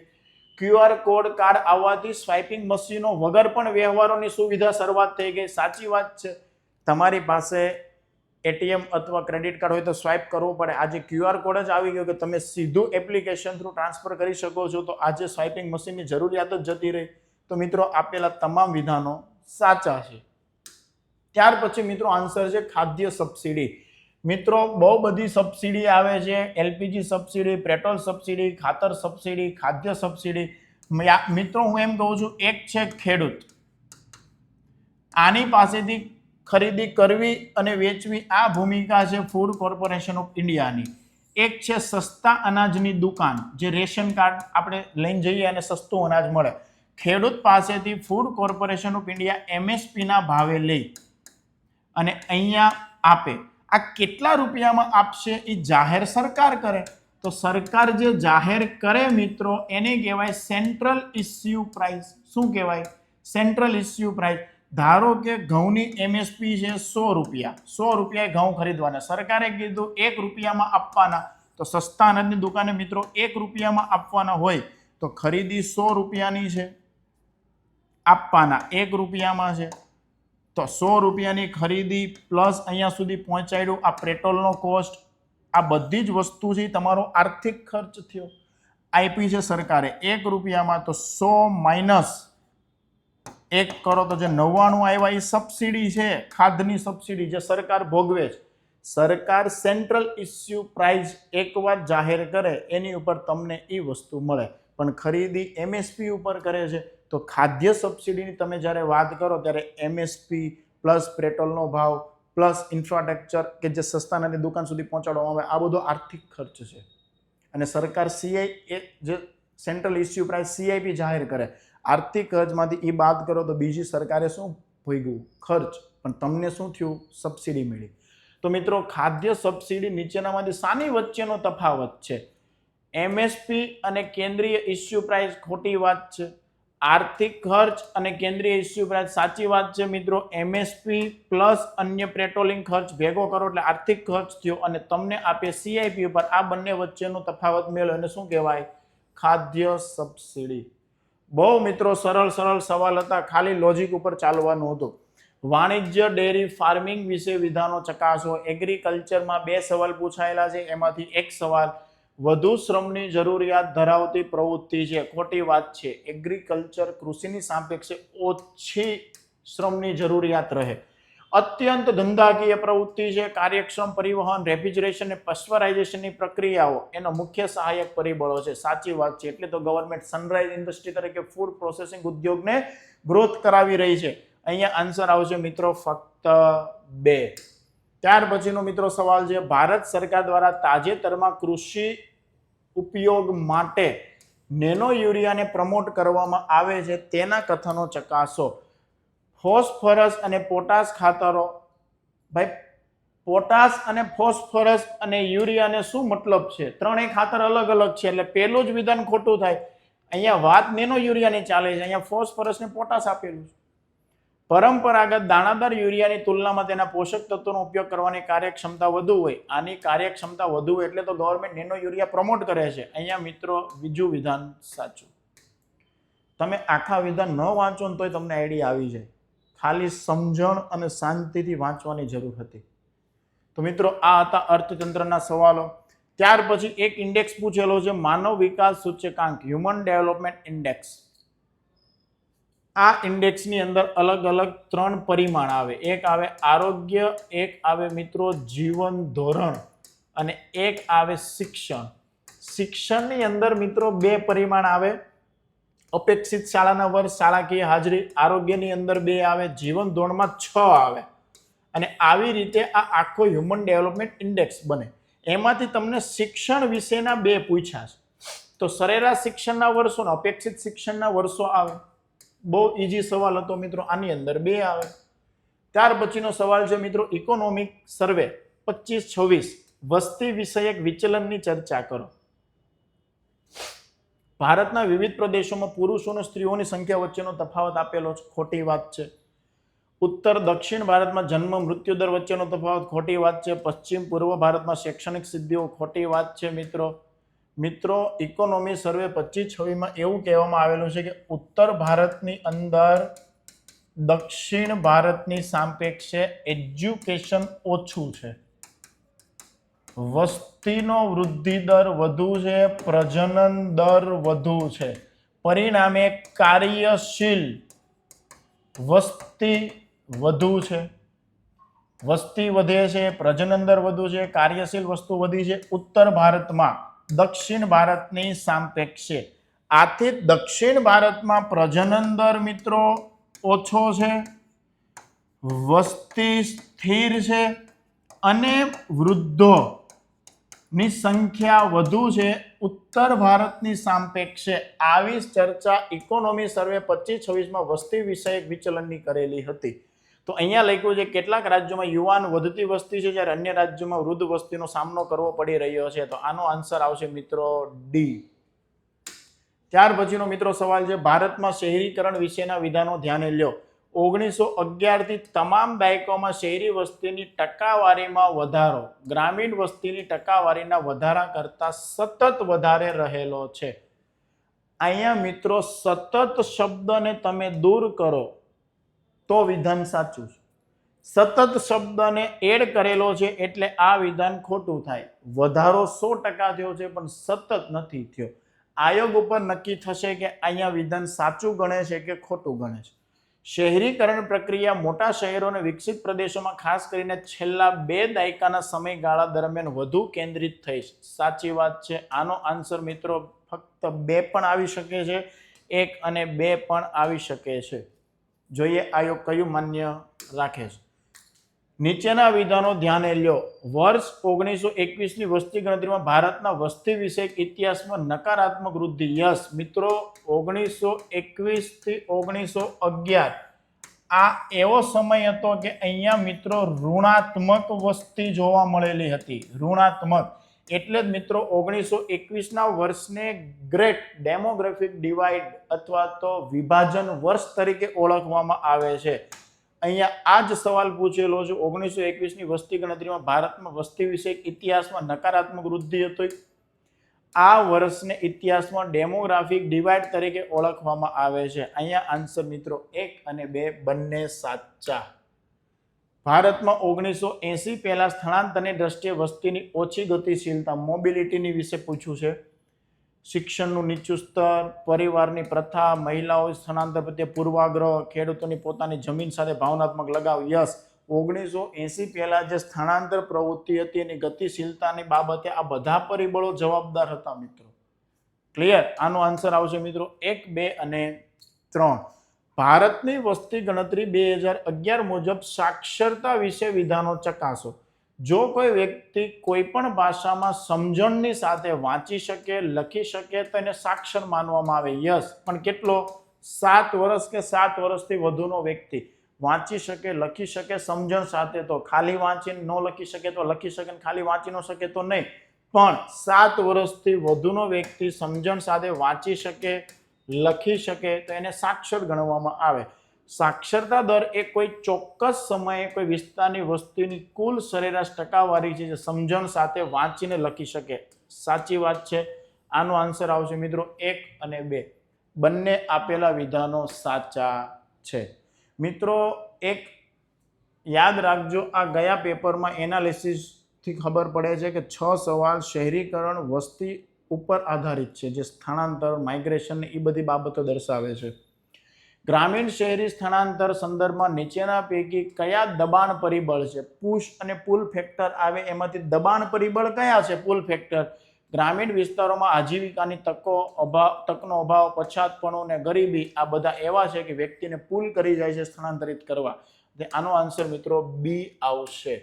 QR કોડ કાર્ડ આવવાથી સ્વાઇપિંગ મશીનો વગર પણ વ્યવહારોની સુવિધા શરૂઆત થઈ ગઈ. સાચી વાત છે. તમારી પાસે એટીએમ અથવા ક્રેડિટ કાર્ડ હોય તો સ્વાઇપ કરવો પડે. આજે QR કોડ જ આવી ગયો કે તમે સીધું એપ્લિકેશન થ્રુ ટ્રાન્સફર કરી શકો છો. તો આજે સ્વાઇપિંગ મશીનની જરૂરિયાત જ જતી રહી. તો મિત્રો આપેલા તમામ વિધાનો સાચા છે. ત્યાર પછી મિત્રો આન્સર છે ખાદ્ય સબસિડી. મિત્રો બહુ બધી સબસિડી આવે છે. એલપીજી સબસિડી, પેટ્રોલ સબસિડી, ખાતર સબસિડી, ખાદ્ય સબસિડી. મિત્રો હું એમ કહું છું, એક છે ખેડૂત, આની પાસેથી ખરીદી કરવી અને વેચવી આ ભૂમિકા છે ફૂડ કોર્પોરેશન ઓફ ઇન્ડિયાની. એક છે સસ્તા અનાજની દુકાન, જે રેશન કાર્ડ આપણે લઈને જઈએ અને સસ્તું અનાજ મળે. ખેડૂત પાસેથી food corporation of India MSP ના ભાવે લઈ અને અહીંયા આપે. આ કેટલા રૂપિયામાં આપશે એ જાહેર સરકાર કરે. તો સરકાર જે જાહેર કરે મિત્રો એને કહેવાય સેન્ટ્રલ ઇસ્યુ પ્રાઇસ. શું કહેવાય? Central issue price. ધારો કે ઘઉંની એમએસપી છે 100 રૂપિયા. 100 રૂપિયા ઘઉં ખરીદવાના. સરકારે કીધું 1 રૂપિયામાં આપવાના. તો સસ્તા અનાજની દુકાને મિત્રો 1 રૂપિયામાં આપવાના હોય તો ખરીદી 100 રૂપિયાની છે, આપવાના 1 રૂપિયામાં છે. તો 100 રૂપિયાની ખરીદી પ્લસ અહીંયા સુધી પહોંચાડ્યું આ પેટ્રોલનો કોસ્ટ, આ બધી જ વસ્તુ છે તમારો આર્થિક ખર્ચ થયો. આપી છે સરકારે 1 રૂપિયામાં, તો 100 માઇનસ 1 કરો તો જે 99 આવ્યા એ સબસિડી છે, ખાદ્યની સબસિડી જે સરકાર ભોગવે છે. સરકાર સેન્ટ્રલ ઇસ્યુ પ્રાઇસ એકવાર જાહેર કરે એની ઉપર તમને એ વસ્તુ મળે, પણ ખરીદી એમએસપી ઉપર કરે છે. તો ખાદ્ય સબસિડીની તમે જ્યારે વાત કરો ત્યારે એમએસપી પ્લસ પેટ્રોલનો ભાવ પ્લસ ઇન્ફ્રાસ્ટ્રક્ચર કે જે સસ્તાનાની દુકાન સુધી પહોંચાડવામાં આવે, આ બધો આર્થિક ખર્ચ છે. અને સરકાર સીઆઈ જે સેન્ટ્રલ ઇસ્યુ પ્રાઇસ સીઆઈપી જાહેર કરે, આર્થિક ખર્ચમાંથી એ બાદ કરો તો બીજી સરકારે શું ભોગવ્યું? ખર્ચ. પણ તમને શું થયું? સબસિડી મળી. તો મિત્રો ખાદ્ય સબસિડી નીચેનામાંથી શાની વચ્ચેનો તફાવત છે? એમએસપી અને કેન્દ્રીય ઇસ્યુ પ્રાઇસ ખોટી વાત છે. આર્થિક ખર્ચ અને કેન્દ્રીય ઇસ્યુ પ્રાઇસ સાચી વાત છે મિત્રો. એમએસપી પ્લસ અન્ય પેટ્રોલિંગ ખર્ચ ભેગો કરો એટલે આર્થિક ખર્ચ થયો અને તમને આપે સીઆઈપી ઉપર. આ બંને વચ્ચેનો તફાવત મેળવો એને શું કહેવાય? ખાદ્ય સબસિડી. બહુ મિત્રો સરળ સવાલ હતા, ખાલી લોજિક ઉપર ચાલવાનું હતું. વાણિજ્ય ડેરી ફાર્મિંગ વિશે વિધાનો ચકાસો. એગ્રીકલ્ચરમાં 2 સવાલ પૂછાયેલા છે, એમાંથી એક સવાલ વધુ શ્રમની જરૂરિયાત ધરાવતી પ્રવૃત્તિ છે. ખોટી વાત છે. એગ્રીકલ્ચર કૃષિની સાપેક્ષે ઓછી શ્રમની જરૂરિયાત રહે. અત્યંત ધંધાકીય પ્રવૃત્તિ છે. કાર્યક્ષમ પરિવહન, રેફ્રિજરેશન અને પસ્ચરાઇઝેશનની પ્રક્રિયાઓ એનો મુખ્ય સહાયક પરિબળો છે. સાચી વાત છે. એટલે તો ગવર્મેન્ટ સનરાઇઝ ઇન્ડસ્ટ્રી તરીકે ફૂડ પ્રોસેસિંગ ઉદ્યોગને ગ્રોથ કરાવી રહી છે. અહીંયા આન્સર આવશે મિત્રો ફક્ત 2. ત્યાર પછીનો મિત્રો સવાલ છે, ભારત સરકાર દ્વારા તાજેતરમાં કૃષિ ઉપયોગ માટે નેનો યુરિયાને પ્રમોટ કરવામાં આવે છે, તેના કથનો ચકાસો. ફોસ્ફરસ અને પોટાશ ખાતરો. ભાઈ પોટાશ અને ફોસ્ફરસ અને યુરિયાને શું મતલબ છે? ત્રણેય ખાતર અલગ અલગ છે, એટલે પહેલું જ વિધાન ખોટું થાય. અહીંયા વાત નેનો યુરિયાની ચાલે છે, અહીંયા ફોસ્ફરસ ને પોટાશ આપેલું છે. પરંપરાગત દાણાદાર યુરિયાની તુલનામાં તેના પોષક તત્વોનો ઉપયોગ કરવાની કાર્યક્ષમતા વધુ હોય. આની કાર્યક્ષમતા વધુ હોય એટલે તો ગવર્મેન્ટ નેનો યુરિયા પ્રમોટ કરે છે. અહીંયા મિત્રો બીજું વિધાન સાચું. તમે આખા વિધાન ન વાંચો ને તોય તમને આઈડિયા આવી જાય. ખાલી સમજણ અને શાંતિથી વાંચવાની જરૂર હતી. તો મિત્રો આ હતા અર્થતંત્રના સવાલો. ત્યાર પછી એક ઇન્ડેક્સ પૂછેલો છે, માનવ વિકાસ સૂચકાંક, હ્યુમન ડેવલપમેન્ટ ઇન્ડેક્સ. આ ઇન્ડેક્સની અંદર અલગ અલગ 3 પરિમાણ આવે. એક આવે આરોગ્ય, એક આવે મિત્રો જીવન ધોરણ અને એક આવે શિક્ષણ. શિક્ષણની અંદર મિત્રો 2 પરિમાણ આવે, અપેક્ષિત શાળાના વર્ષ, શાળાકીય હાજરી. આરોગ્યની અંદર 2 આવે, જીવન ધોરણમાં 6 આવે. અને આવી રીતે આ આખો હ્યુમન ડેવલપમેન્ટ ઇન્ડેક્સ બને. એમાંથી તમને શિક્ષણ વિશેના 2 પૂછ્યા છે. તો સરેરાશ શિક્ષણના વર્ષો અને અપેક્ષિત શિક્ષણના વર્ષો આવે. બહુ ઈઝી સવાલ હતો મિત્રો. આની અંદર 2 આવે. ત્યાર પછીનો સવાલ છે મિત્રો ઇકોનોમિક સર્વે 25-26 વસ્તી વિષયક વિચલનની ચર્ચા કરો. ભારતના વિવિધ પ્રદેશોમાં પુરુષો અને સ્ત્રીઓની સંખ્યા વચ્ચેનો તફાવત આપેલો છે. ખોટી વાત છે. ઉત્તર દક્ષિણ ભારતમાં જન્મ મૃત્યુ દર વચ્ચેનો તફાવત. ખોટી વાત છે. પશ્ચિમ પૂર્વ ભારતમાં શૈક્ષણિક સિદ્ધિઓ. ખોટી વાત છે મિત્રો ઇકોનોમી સર્વે 25-26 એવું કહેવામાં આવેલું છે કે ઉત્તર ભારતની અંદર દક્ષિણ ભારતની સાપેક્ષે એજ્યુકેશન ઓછું છે, વસ્તીનો વૃદ્ધિ દર વધુ છે, પ્રજનન દર વધુ છે, પરિણામે કાર્યશીલ વસ્તી વધુ છે. વસ્તી વધે છે, પ્રજનન દર વધુ છે, કાર્યશીલ વસ્તુ વધી છે ઉત્તર ભારતમાં દક્ષિણ ભારતની સાપેક્ષે. આથી દક્ષિણ ભારતમાં પ્રજનન દર મિત્રો ઓછો છે, વસ્તી સ્થિર છે અને વૃદ્ધો ની સંખ્યા વધુ છે ઉત્તર ભારતની સાપેક્ષે. આવી ચર્ચા ઇકોનોમી સર્વે 25-26 વસ્તી વિષયક વિચલનની કરેલી હતી. તો અહીંયા લખ્યું છે કેટલાક રાજ્યોમાં યુવાન વધતી વસ્તી છે જ્યારે અન્ય રાજ્યોમાં વૃદ્ધ વસ્તીનો સામનો કરવો પડી રહ્યો છે. તો આનો આન્સર આવશે મિત્રો ડી. ત્યાર પછીનો મિત્રો સવાલ છે ભારતમાં શહેરીકરણ વિશેના વિધાનો ધ્યાને લ્યો. 1911 થી તમામ દાયકાઓમાં શહેરી વસ્તીની ટકાવારીમાં વધારો ગ્રામીણ વસ્તીની ટકાવારીના વધારા કરતા સતત વધારે રહેલો છે. અહીંયા મિત્રો સતત શબ્દને તમે દૂર કરો તો વિધાન સાચું છે. સતત શબ્દને એડ કરેલો છે એટલે આ વિધાન ખોટું થાય. વધારો 100% થયો છે પણ સતત નથી થયો. આયોગ ઉપર નક્કી થશે કે અહીંયા વિધાન સાચું ગણે છે કે ખોટું ગણે છે. શહેરીકરણ પ્રક્રિયા મોટા શહેરો અને વિકસિત પ્રદેશોમાં ખાસ કરીને છેલ્લા 2 દાયકાના સમયગાળા દરમિયાન વધુ કેન્દ્રિત થઈ છે. સાચી વાત છે. આનો આન્સર મિત્રો ફક્ત 2 પણ આવી શકે છે, 1 અને 2 પણ આવી શકે છે. જોઈએ આયોગ કયું માન્ય રાખે છે. નીચેના વિધાનો ધ્યાને લ્યો. વર્ષ 1921 ની વસ્તી ગણતરીમાં ભારતના વસ્તી વિષયક ઇતિહાસમાં નકારાત્મક વૃદ્ધિ. યસ મિત્રો 1921 થી 1911 આ એવો સમય હતો કે અહીંયા મિત્રો ઋણાત્મક વસ્તી જોવા મળેલી હતી. ઋણાત્મક એટલે જ મિત્રો 1921 વર્ષને ગ્રેટ ડેમોગ્રાફિક ડિવાઇડ અથવા તો વિભાજન વર્ષ તરીકે ઓળખવામાં આવે છે. અહીંયા આ જ સવાલ પૂછેલો છે. 1921 ની વસ્તી ગણતરીમાં ભારતમાં વસ્તી વિષયક ઇતિહાસમાં નકારાત્મક વૃદ્ધિ હતી. આ વર્ષને ઇતિહાસમાં ડેમોગ્રાફિક ડિવાઇડ તરીકે ઓળખવામાં આવે છે. અહીંયા આન્સર મિત્રો 1 અને 2 બંને સાચા. ભારતમાં 1980 પહેલા સ્થળાંતરની દ્રષ્ટિએ વસ્તીની ઓછી ગતિશીલતા મોબિલિટીની વિશે પૂછ્યું છે. શિક્ષણનું નીચું સ્તર, પરિવારની પ્રથા, મહિલાઓ સ્થળાંતર પ્રત્યે પૂર્વાગ્રહ, ખેડૂતોની પોતાની જમીન સાથે ભાવનાત્મક લગાવ. યસ 1980 પહેલા જે સ્થળાંતર પ્રવૃત્તિ હતી એની ગતિશીલતાની બાબતે આ બધા પરિબળો જવાબદાર હતા મિત્રો. ક્લિયર? આનો આન્સર આવશે મિત્રો 1, 2 અને 3. ભારતની વસ્તી ગણતરી 2011 મુજબ સાક્ષરતા વિશે વિધાનો ચકાસો. જો કોઈ વ્યક્તિ કોઈ પણ ભાષામાં સમજણની સાથે વાંચી શકે, લખી શકે તો એને સાક્ષર માનવામાં આવે. યસ, પણ કેટલો? 7 વર્ષ કે 7 વર્ષથી વધુનો વ્યક્તિ વાંચી શકે, લખી શકે સમજણ સાથે. તો ખાલી વાંચીને ન લખી શકે તો લખી શકે, ખાલી વાંચી ન શકે તો નહીં. પણ 7 વર્ષથી વધુનો વ્યક્તિ સમજણ સાથે વાંચી શકે, લખી શકે તો એને સાક્ષર ગણવામાં આવે. સાક્ષરતા દર એ કોઈ ચોક્કસ સમયે કોઈ વિસ્તારની વસ્તીની કુલ સરેરાશ ટકાવારી છે જે સમજણ સાથે વાંચીને લખી શકે. સાચી વાત છે. આનો આન્સર આવશે મિત્રો 1 અને 2. બંને આપેલા વિધાનો સાચા છે. મિત્રો એક યાદ રાખજો, આ ગયા પેપરમાં એનાલિસિસથી ખબર પડે છે કે 6 સવાલ શહેરીકરણ વસ્તી ઉપર આધારિત છે, જે સ્થળાંતર, માઇગ્રેશન એ બધી બાબતો દર્શાવે છે. ગ્રામીણ શહેરી સ્થળાંતર સંદર્ભમાં નીચેના પૈકી કયા દબાણ પરિબળ છે? પુશ અને પુલ ફેક્ટર આવે, એમાંથી દબાણ પરિબળ કયા છે? પુલ ફેક્ટર. ગ્રામીણ વિસ્તારોમાં આજીવિકાની તકનો અભાવ, પછાતપણું અને ગરીબી આ બધા એવા છે કે વ્યક્તિને પુલ કરી જાય છે સ્થળાંતરિત કરવા. આનો આન્સર મિત્રો બી આવશે.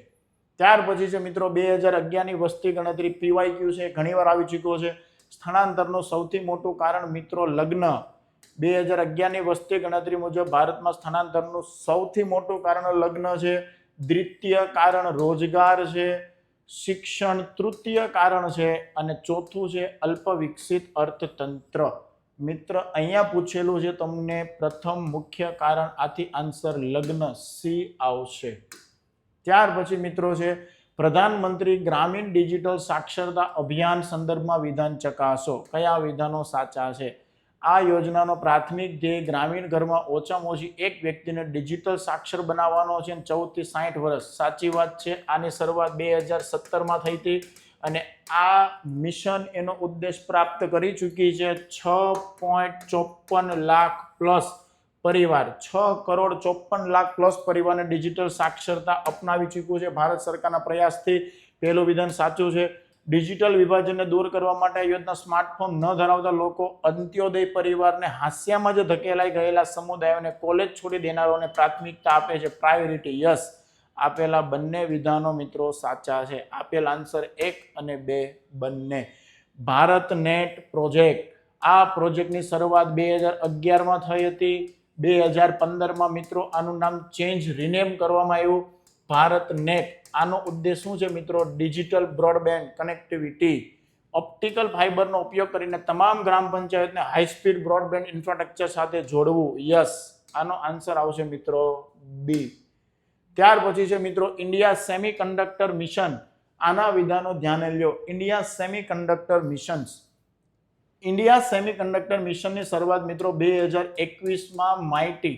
ત્યાર પછી છે મિત્રો 2011 ની વસ્તી ગણતરી PYQ છે, ઘણીવાર આવી ચૂક્યો છે. સ્થળાંતરનું સૌથી મોટું કારણ મિત્રો લગ્ન. 2011 ની વસ્તી ગણતરી મુજબ ભારતમાં સ્થળાંતરનું સૌથી મોટું કારણ લગ્ન છે, દ્વિતીય કારણ રોજગાર છે, શિક્ષણ તૃતીય કારણ છે અને ચોથું છે અલ્પ વિકસિત અર્થતંત્ર. મિત્ર અહીંયા પૂછેલું છે તમને પ્રથમ મુખ્ય કારણ, આથી આન્સર લગ્ન સી આવશે. ત્યાર પછી મિત્રો છે પ્રધાનમંત્રી ગ્રામીણ ડિજિટલ સાક્ષરતા અભિયાન સંદર્ભમાં વિધાન ચકાસો. કયા વિધાનો સાચા છે? આ યોજનાનો પ્રાથમિક ધ્યેય ગ્રામીણ ઘરમાં ઓછામાં ઓછી એક વ્યક્તિને ડિજિટલ સાક્ષર બનાવવાનો છે 14 થી 60 વર્ષ. સાચી વાત છે. આની શરૂઆત 2017 થઈ હતી અને આ મિશન એનો ઉદ્દેશ પ્રાપ્ત કરી ચૂકી છે. 6.54 લાખ પ્લસ પરિવાર, 6.54 લાખ પ્લસ પરિવારને ડિજિટલ સાક્ષરતા અપનાવી ચૂક્યું છે ભારત સરકારના પ્રયાસથી. પહેલું વિધાન સાચું છે. ડિજિટલ વિભાજનને દૂર કરવા માટે આ યોજના સ્માર્ટફોન ન ધરાવતા લોકો, અંત્યોદય પરિવારને, હાંસિયામાં જે ધકેલાઈ ગયેલા સમુદાયોને, કોલેજ છોડી દેનારાઓને પ્રાથમિકતા આપે છે, પ્રાયોરિટી. યસ, આપેલા બંને વિધાનો મિત્રો સાચા છે. આપેલ આન્સર 1 અને 2 બંને. ભારત નેટ પ્રોજેક્ટ, આ પ્રોજેક્ટની શરૂઆત 2011 થઈ હતી. 2015 મિત્રો આનું નામ રિનેમ કરવામાં આવ્યું ભારત નેટ. આનો ઉદ્દેશ શું છે મિત્રો? Digital broadband connectivity. ઓપ્ટિકલ ફાઇબરનો ઉપયોગ કરીને તમામ ગ્રામ પંચાયતને હાઈ સ્પીડ બ્રોડબેન્ડ ઇન્ફ્રાસ્ટ્રક્ચર સાથે જોડવું. યસ, આનો આન્સર આવશે મિત્રો બી. ત્યાર પછી છે મિત્રો ઇન્ડિયા સેમિકન્ડક્ટર મિશન. આના વિધાનો ધ્યાને લ્યો. India semiconductor missions. India semiconductor મિશનની શરૂઆત મિત્રો 2021 માઇટી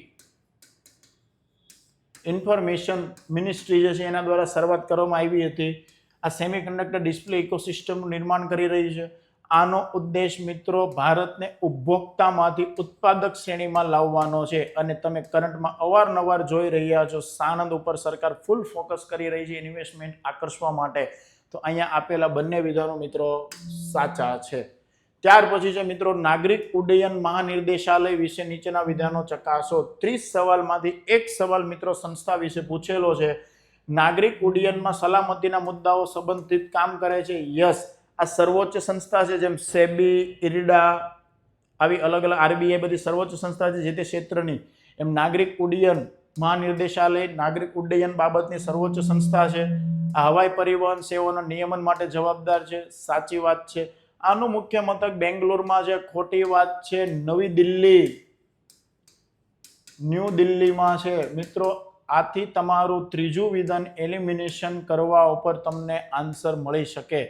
ઇન્ફોર્મેશન મિનિસ્ટ્રી જે છે એના દ્વારા શરૂઆત કરવામાં આવી હતી. આ સેમિકન્ડક્ટર ડિસ્પ્લે ઇકોસિસ્ટમનું નિર્માણ કરી રહી છે. આનો ઉદ્દેશ મિત્રો ભારતને ઉપભોક્તામાંથી ઉત્પાદક શ્રેણીમાં લાવવાનો છે અને તમે કરંટમાં અવારનવાર જોઈ રહ્યા છો સાણંદ ઉપર સરકાર ફૂલ ફોકસ કરી રહી છે ઇન્વેસ્ટમેન્ટ આકર્ષવા માટે. તો અહીંયા આપેલા બંને વિધાનો મિત્રો સાચા છે. ત્યાર પછી છે મિત્રો નાગરિક ઉડ્ડયન મહાનિર્દેશાલય વિશે નીચેના વિધાનો ચકાસો. 30 સવાલમાંથી એક સવાલ મિત્રો સંસ્થા વિશે પૂછેલો છે. નાગરિક ઉડ્ડયનમાં સલામતીના મુદ્દાઓ સંબંધિત કામ કરે છે. યસ, આ સર્વોચ્ચ સંસ્થા છે. જેમ સેબી, ઇરડા, આવી અલગ અલગ RBI બધી સર્વોચ્ચ સંસ્થા છે જે તે ક્ષેત્રની, એમ નાગરિક ઉડ્ડયન મહાનિર્દેશાલય નાગરિક ઉડ્ડયન બાબતની સર્વોચ્ચ સંસ્થા છે. આ હવાઈ પરિવહન સેવાઓના નિયમન માટે જવાબદાર છે. સાચી વાત છે. આનું મુખ્ય મથક બેંગ્લોરમાં છે. ખોટી વાત છે. નવી દિલ્હી, ન્યૂ દિલ્હીમાં છે. મિત્રો આથી તમારું ત્રીજું વિધાન એલિમિનેશન કરવા ઉપર તમને આન્સર મળી શકે.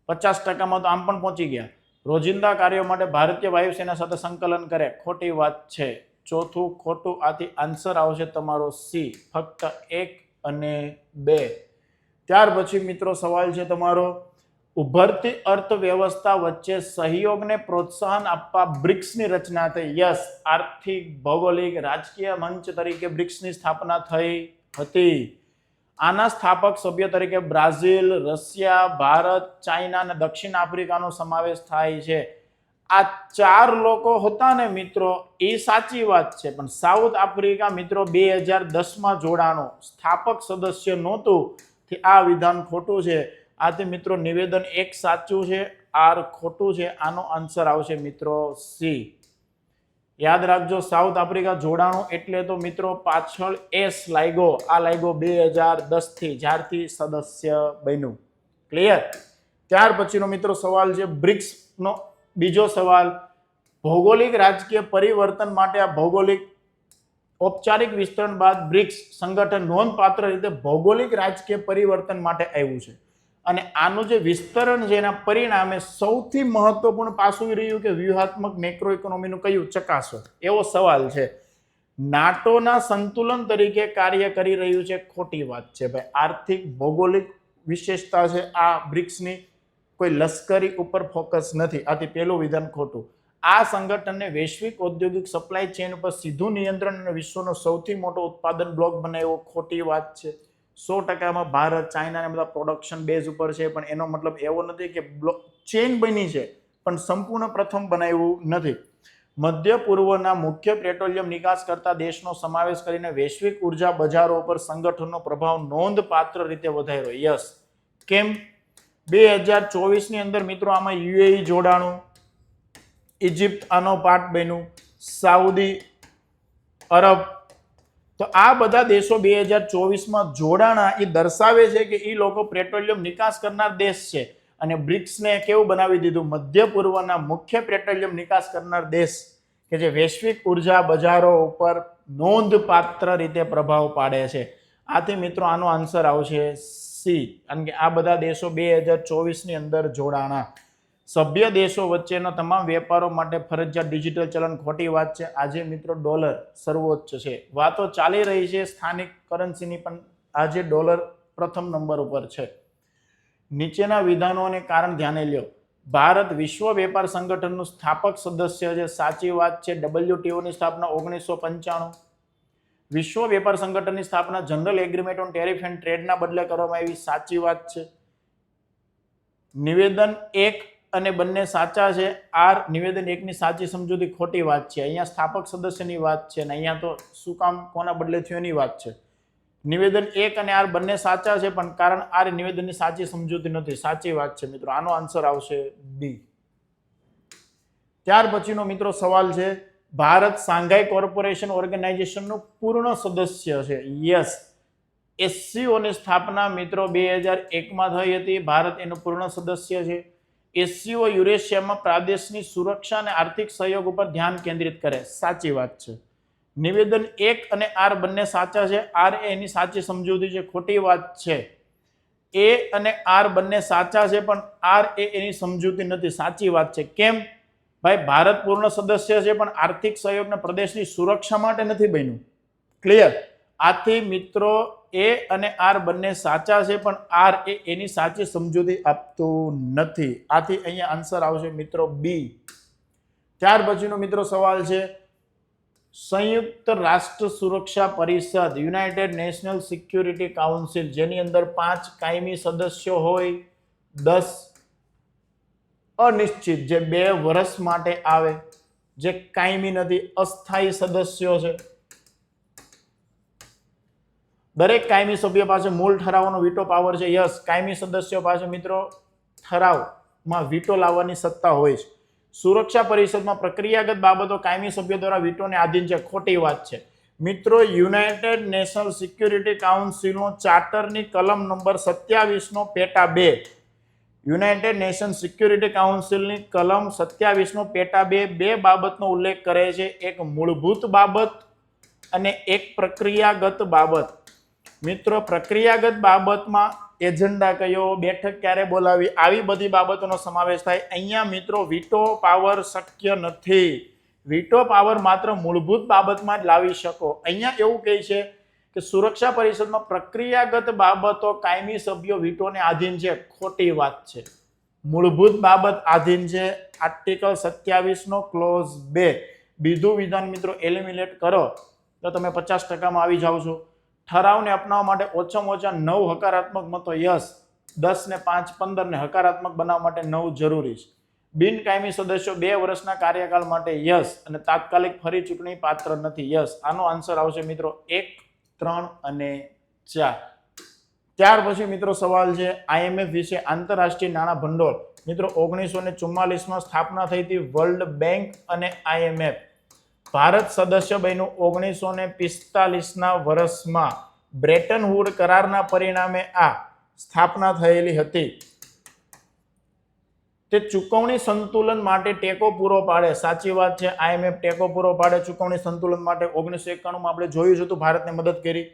50%માં તો આમ પણ પહોંચી ગયા. રોજિંદા કાર્યો માટે ભારતીય વાયુસેના સાથે સંકલન કરે. ખોટી વાત છે. ચોથું ખોટું. આથી આન્સર આવશે તમારો સી, ફક્ત 1 અને 2. ત્યાર પછી મિત્રો સવાલ છે તમારો, ઉભરતી અર્થવ્યવસ્થા વચ્ચે સહયોગને પ્રોત્સાહન આપવા બ્રિક્સની રચના થઈ. યસ, આર્થિક, ભૌગોલિક, રાજકીય મંચ તરીકે બ્રિક્સની સ્થાપના થઈ હતી. આના સ્થાપક સભ્ય તરીકે બ્રાઝિલ, રશિયા, ભારત, ચાઇના અને દક્ષિણ આફ્રિકાનો સમાવેશ થાય છે. આ 4 લોકો હતા ને મિત્રો, એ સાચી વાત છે, પણ સાઉથ આફ્રિકા મિત્રો 2010માં જોડાણો, સ્થાપક સદસ્ય નહોતું. આ વિધાન ખોટું છે. આથી મિત્રો નિવેદન 1 સાચું છે, આર ખોટું છે. આનો આન્સર આવશે મિત્રો સી. યાદ રાખજો, સાઉથ આફ્રિકા જોડાણું એટલે તો મિત્રો પાછળ એસ લાગ્યો. આ લાગ્યો 2010 થી, જ્યારથી સદસ્ય બન્યું. ક્લિયર? ત્યાર પછીનો મિત્રો સવાલ છે બ્રિક્સ નો બીજો સવાલ. ભૌગોલિક રાજકીય પરિવર્તન માટે આ ભૌગોલિક ઔપચારિક વિસ્તરણ બાદ બ્રિક્સ સંગઠન નોંધપાત્ર રીતે ભૌગોલિક રાજકીય પરિવર્તન માટે આવ્યું છે. અને આનું જે વિસ્તરણ છે એના પરિણામે સૌથી મહત્વપૂર્ણ પાસું રહ્યું કે વ્યૂહાત્મક મેક્રો ઇકોનોમીનું કયું? ચકાસો. એવો સવાલ છે. નાટોના સંતુલન તરીકે કાર્ય કરી રહ્યું છે. ખોટી વાત છે ભાઈ. આર્થિક ભૌગોલિક વિશેષતા છે આ બ્રિક્સની, કોઈ લશ્કરી ઉપર ફોકસ નથી. આથી પહેલું વિધાન ખોટું. આ સંગઠનને વૈશ્વિક ઔદ્યોગિક સપ્લાય ચેન ઉપર સીધું નિયંત્રણ અને વિશ્વનો સૌથી મોટો ઉત્પાદન બ્લોક બનાવ્યો. ખોટી વાત છે. 100%માં ભારત, ચાઇના ને બધા પ્રોડક્શન બેઝ ઉપર છે, પણ એનો મતલબ એવો નથી કે ચેન બની છે, પણ સંપૂર્ણ પ્રથમ બનાવ્યું નથી. મધ્ય પૂર્વના મુખ્ય પેટ્રોલિયમ નિકાસ કરતા દેશનો સમાવેશ કરીને વૈશ્વિક ઉર્જા બજારો પર સંગઠનનો પ્રભાવ નોંધપાત્ર રીતે વધાર્યો. યસ. કેમ? 2024 ની અંદર મિત્રો આમાં યુએઈ જોડાણું, ઇજિપ્ત આનો પાર્ટ બન્યું, સાઉદી અરબ, તો આ બધા દેશો 2024માં જોડાણા. એ દર્શાવે છે કે એ લોકો પેટ્રોલિયમ નિકાસ કરનાર દેશ છે. અને બ્રિક્સને કેવું બનાવી દીધું? મધ્ય પૂર્વના મુખ્ય પેટ્રોલિયમ નિકાસ કરનાર દેશ કે જે વૈશ્વિક ઉર્જા બજારો ઉપર નોંધપાત્ર રીતે પ્રભાવ પાડે છે. આથી મિત્રો આનો આન્સર આવશે સી, કારણ કે આ બધા દેશો 2024ની અંદર જોડાણા. સભ્ય દેશો વચ્ચેના તમામ વેપારો માટે ફરજિયાત ડિજિટલ ચલણ. ખોટી વાત છે. આજે મિત્રો ડોલર સર્વોચ્ચ છે. વાતો ચાલી રહી છે સ્થાનિક કરન્સીની, પણ આજે ડોલર પ્રથમ નંબર ઉપર છે. નીચેના વિધાનોને કારણ ધ્યાને લ્યો. ભારત વિશ્વ વેપાર સંગઠનનું સ્થાપક સદસ્ય છે. સાચી વાત છે. WTO ની સ્થાપના 1995. વિશ્વ વેપાર સંગઠનની સ્થાપના general agreement on tariff and ટ્રેડના બદલે કરવામાં આવી. સાચી વાત છે. નિવેદન 1 અને બંને સાચા છે. આર નિવેદન 1 ની સાચી સમજૂતી. ખોટી વાત છે. અહીંયા સ્થાપક સદસ્યની વાત છે, અને અહીંયા તો શું કામ કોના બદલે થયું એની વાત છે. નિવેદન 1 અને આર બંને સાચા છે, પણ કારણ આર નિવેદનની સાચી સમજૂતી નથી. સાચી વાત છે મિત્રો. આનો આન્સર આવશે બી. ત્યાર પછીનો મિત્રો સવાલ છે, ભારત શાંઘાઈ કોર્પોરેશન ઓર્ગેનાઇઝેશનનું પૂર્ણ સદસ્ય છે. યસ. એસસીઓ ની સ્થાપના મિત્રો 2001માં થઈ હતી. ભારત એનું પૂર્ણ સદસ્ય છે. એસસીઓ યુરેશિયામાં પ્રાદેશની સુરક્ષા અને આર્થિક સહયોગ ઉપર ધ્યાન કેન્દ્રિત કરે. સાચી વાત છે. નિવેદન 1 અને આર બંને સાચા છે. આર એની સાચી સમજૂતી છે. ખોટી વાત છે. એ અને આર બંને સાચા છે, પણ આર એની સમજૂતી નથી. સાચી વાત છે. કેમ? ભાઈ, ભારત પૂર્ણ સદસ્ય છે, પણ આર્થિક સહયોગના પ્રદેશની સુરક્ષા માટે નથી બન્યું. ક્લિયર? આથી મિત્રો એ અને આર બંને સાચા છે, પણ આર એની સાચી સમજૂતી આપતું નથી. આથી અહીંયા આન્સર આવશે મિત્રો બી. ત્યાર પછીનો મિત્રો સવાલ છે, સંયુક્ત રાષ્ટ્ર સુરક્ષા પરિષદ યુનાઇટેડ નેશનલ સિક્યુરિટી કાઉન્સિલ, જેની અંદર 5 કાયમી સદસ્યો હોય, 10 અનિશ્ચિત જે 2 વર્ષ માટે આવે, જે કાયમી નથી, અસ્થાયી સદસ્યો છે. દરેક કાયમી સભ્ય પાસે મૂળ ઠરાવનો વીટો પાવર છે. યસ. કાયમી સદસ્યો પાસે મિત્રો ઠરાવમાં વીટો લાવવાની સત્તા હોય છે. સુરક્ષા પરિષદમાં પ્રક્રિયાગત બાબતો કાયમી સભ્યો દ્વારા વીટોને આધીન છે. ખોટી વાત છે મિત્રો. યુનાઇટેડ નેશનલ સિક્યુરિટી કાઉન્સિલનો ચાર્ટરની કલમ નંબર 27 પેટા 2, યુનાઇટેડ નેશન સિક્યુરિટી કાઉન્સિલની કલમ 27 પેટા 2 બે બાબતનો ઉલ્લેખ કરે છે. એક મૂળભૂત બાબત અને એક પ્રક્રિયાગત બાબત. મિત્રો, પ્રક્રિયાગત બાબતમાં એજન્ડા કયો, બેઠક ક્યારે બોલાવી, આવી બધી બાબતોનો સમાવેશ થાય. અહીંયા મિત્રો વીટો પાવર શક્ય નથી. વીટો પાવર માત્ર મૂળભૂત બાબતમાં જ લાવી શકો. અહીંયા એવું કહે છે કે સુરક્ષા પરિષદમાં પ્રક્રિયાગત બાબતો કાયમી સભ્યો વીટોને આધીન છે. ખોટી વાત છે. મૂળભૂત બાબત આધીન છે. આર્ટિકલ 27 ક્લોઝ 2 બીજું વિધાન મિત્રો એલિમિનેટ કરો તો તમે 50%માં આવી જાઓ છો. ઠરાવને અપનાવવા માટે ઓછામાં ઓછા 9 હકારાત્મક મતો. યસ. 10 ને 5 15 ને હકારાત્મક બનાવવા માટે 9 જરૂરી છે. બિનકાયમી સદસ્યો 2 વર્ષના કાર્યકાળ માટે. યસ. અને તાત્કાલિક ફરી ચૂંટણી પાત્ર નથી. યસ. આનો આન્સર આવશે મિત્રો 1, 3 અને 4. ત્યાર પછી મિત્રો સવાલ છે આઈએમએફ વિશે. આંતરરાષ્ટ્રીય નાણાં ભંડોળ મિત્રો 1944માં સ્થાપના થઈ હતી. વર્લ્ડ બેંક અને આઈએમએફ. ભારત સદસ્ય બન્યું 1945ના વર્ષમાં. બ્રેટન વુડ કરારના પરિણામે આ સ્થાપના થયેલી હતી. તે ચૂકવણી સંતુલન માટે ટેકો પૂરો પાડે. સાચી વાત છે. આઈએમએફ ટેકો પૂરો પાડે ચૂકવણી સંતુલન માટે. 1991માં આપણે જોયું હતું ભારતને મદદ કરી.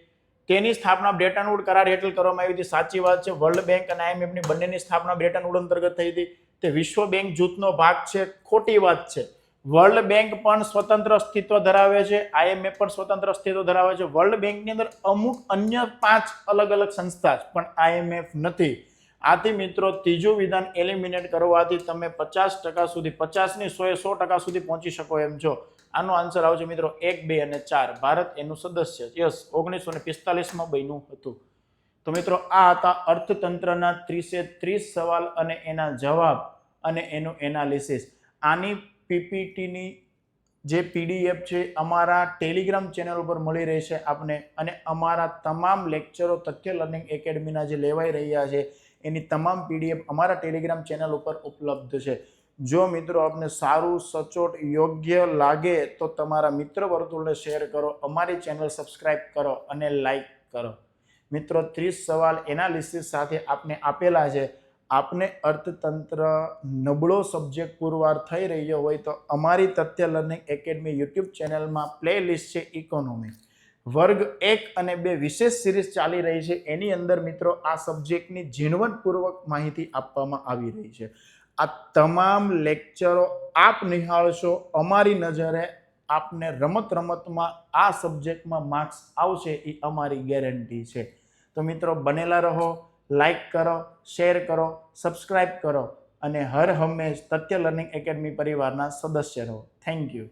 તેની સ્થાપના બ્રેટન વુડ કરાર હેઠળ કરવામાં આવી હતી. સાચી વાત છે. વર્લ્ડ બેંક અને આઈએમએફની બંનેની સ્થાપના બ્રેટન વુડ અંતર્ગત થઈ હતી. તે વિશ્વ બેંક જૂથનો ભાગ છે. ખોટી વાત છે. વર્લ્ડ બેંક પણ સ્વતંત્ર અસ્તિત્વ ધરાવે છે. આઈએમએફ પણ સ્વતંત્ર અસ્તિત્વ ધરાવે છે. વર્લ્ડ બેંકની અંદર અમુક અન્ય 5 અલગ અલગ સંસ્થા પણ આઈએમએફ નથી. આથી મિત્રો ત્રીજું વિધાન એલિમિનેટ કરવાથી તમે 50% સુધી 50 ની 100% સુધી પહોંચી શકો એમ છો. આનો આન્સર આવશે મિત્રો 1, 2 અને 4. ભારત એનું સદસ્ય યસ 1945માં બન્યું હતું. તો મિત્રો આ હતા અર્થતંત્રના 30 સવાલ અને એના જવાબ અને એનું એનાલિસિસ. આની પીપીટીની જે પીડીએફ છે અમારા ટેલિગ્રામ ચેનલ ઉપર મળી રહેશે આપને, અને અમારા તમામ લેક્ચરો તથ્ય લર્નિંગ એકેડમીના જે લેવાઈ રહ્યા છે એની તમામ પીડીએફ અમારા ટેલિગ્રામ ચેનલ ઉપર ઉપલબ્ધ છે. જો મિત્રો આપને સારું સચોટ યોગ્ય લાગે તો તમારા મિત્ર વર્તુળને શેર કરો, અમારી ચેનલ સબસ્ક્રાઇબ કરો અને લાઈક કરો. મિત્રો 30 સવાલ એનાલિસિસ સાથે આપને આપેલા છે. આપને અર્થતંત્ર નબળો સબ્જેક્ટ પુરવાર થઈ રહ્યો હોય તો અમારી તથ્ય લર્નિંગ એકેડમી યુટ્યુબ ચેનલમાં પ્લેલિસ્ટ છે ઇકોનોમી વર્ગ 1 અને 2 વિશેષ સિરીઝ ચાલી રહી છે. એની અંદર મિત્રો આ સબ્જેક્ટની ઝીણવટપૂર્વક માહિતી આપવામાં આવી રહી છે. આ તમામ લેક્ચરો આપ નિહાળશો, અમારી નજરે આપને રમતમાં આ સબ્જેક્ટમાં માર્ક્સ આવશે એ અમારી ગેરંટી છે. તો મિત્રો બનેલા રહો, લાઈક કરો, શેર કરો, સબસ્ક્રાઇબ કરો અને હર હંમેશ તથ્ય લર્નિંગ એકેડમી પરિવારના સદસ્ય રહો. Thank you.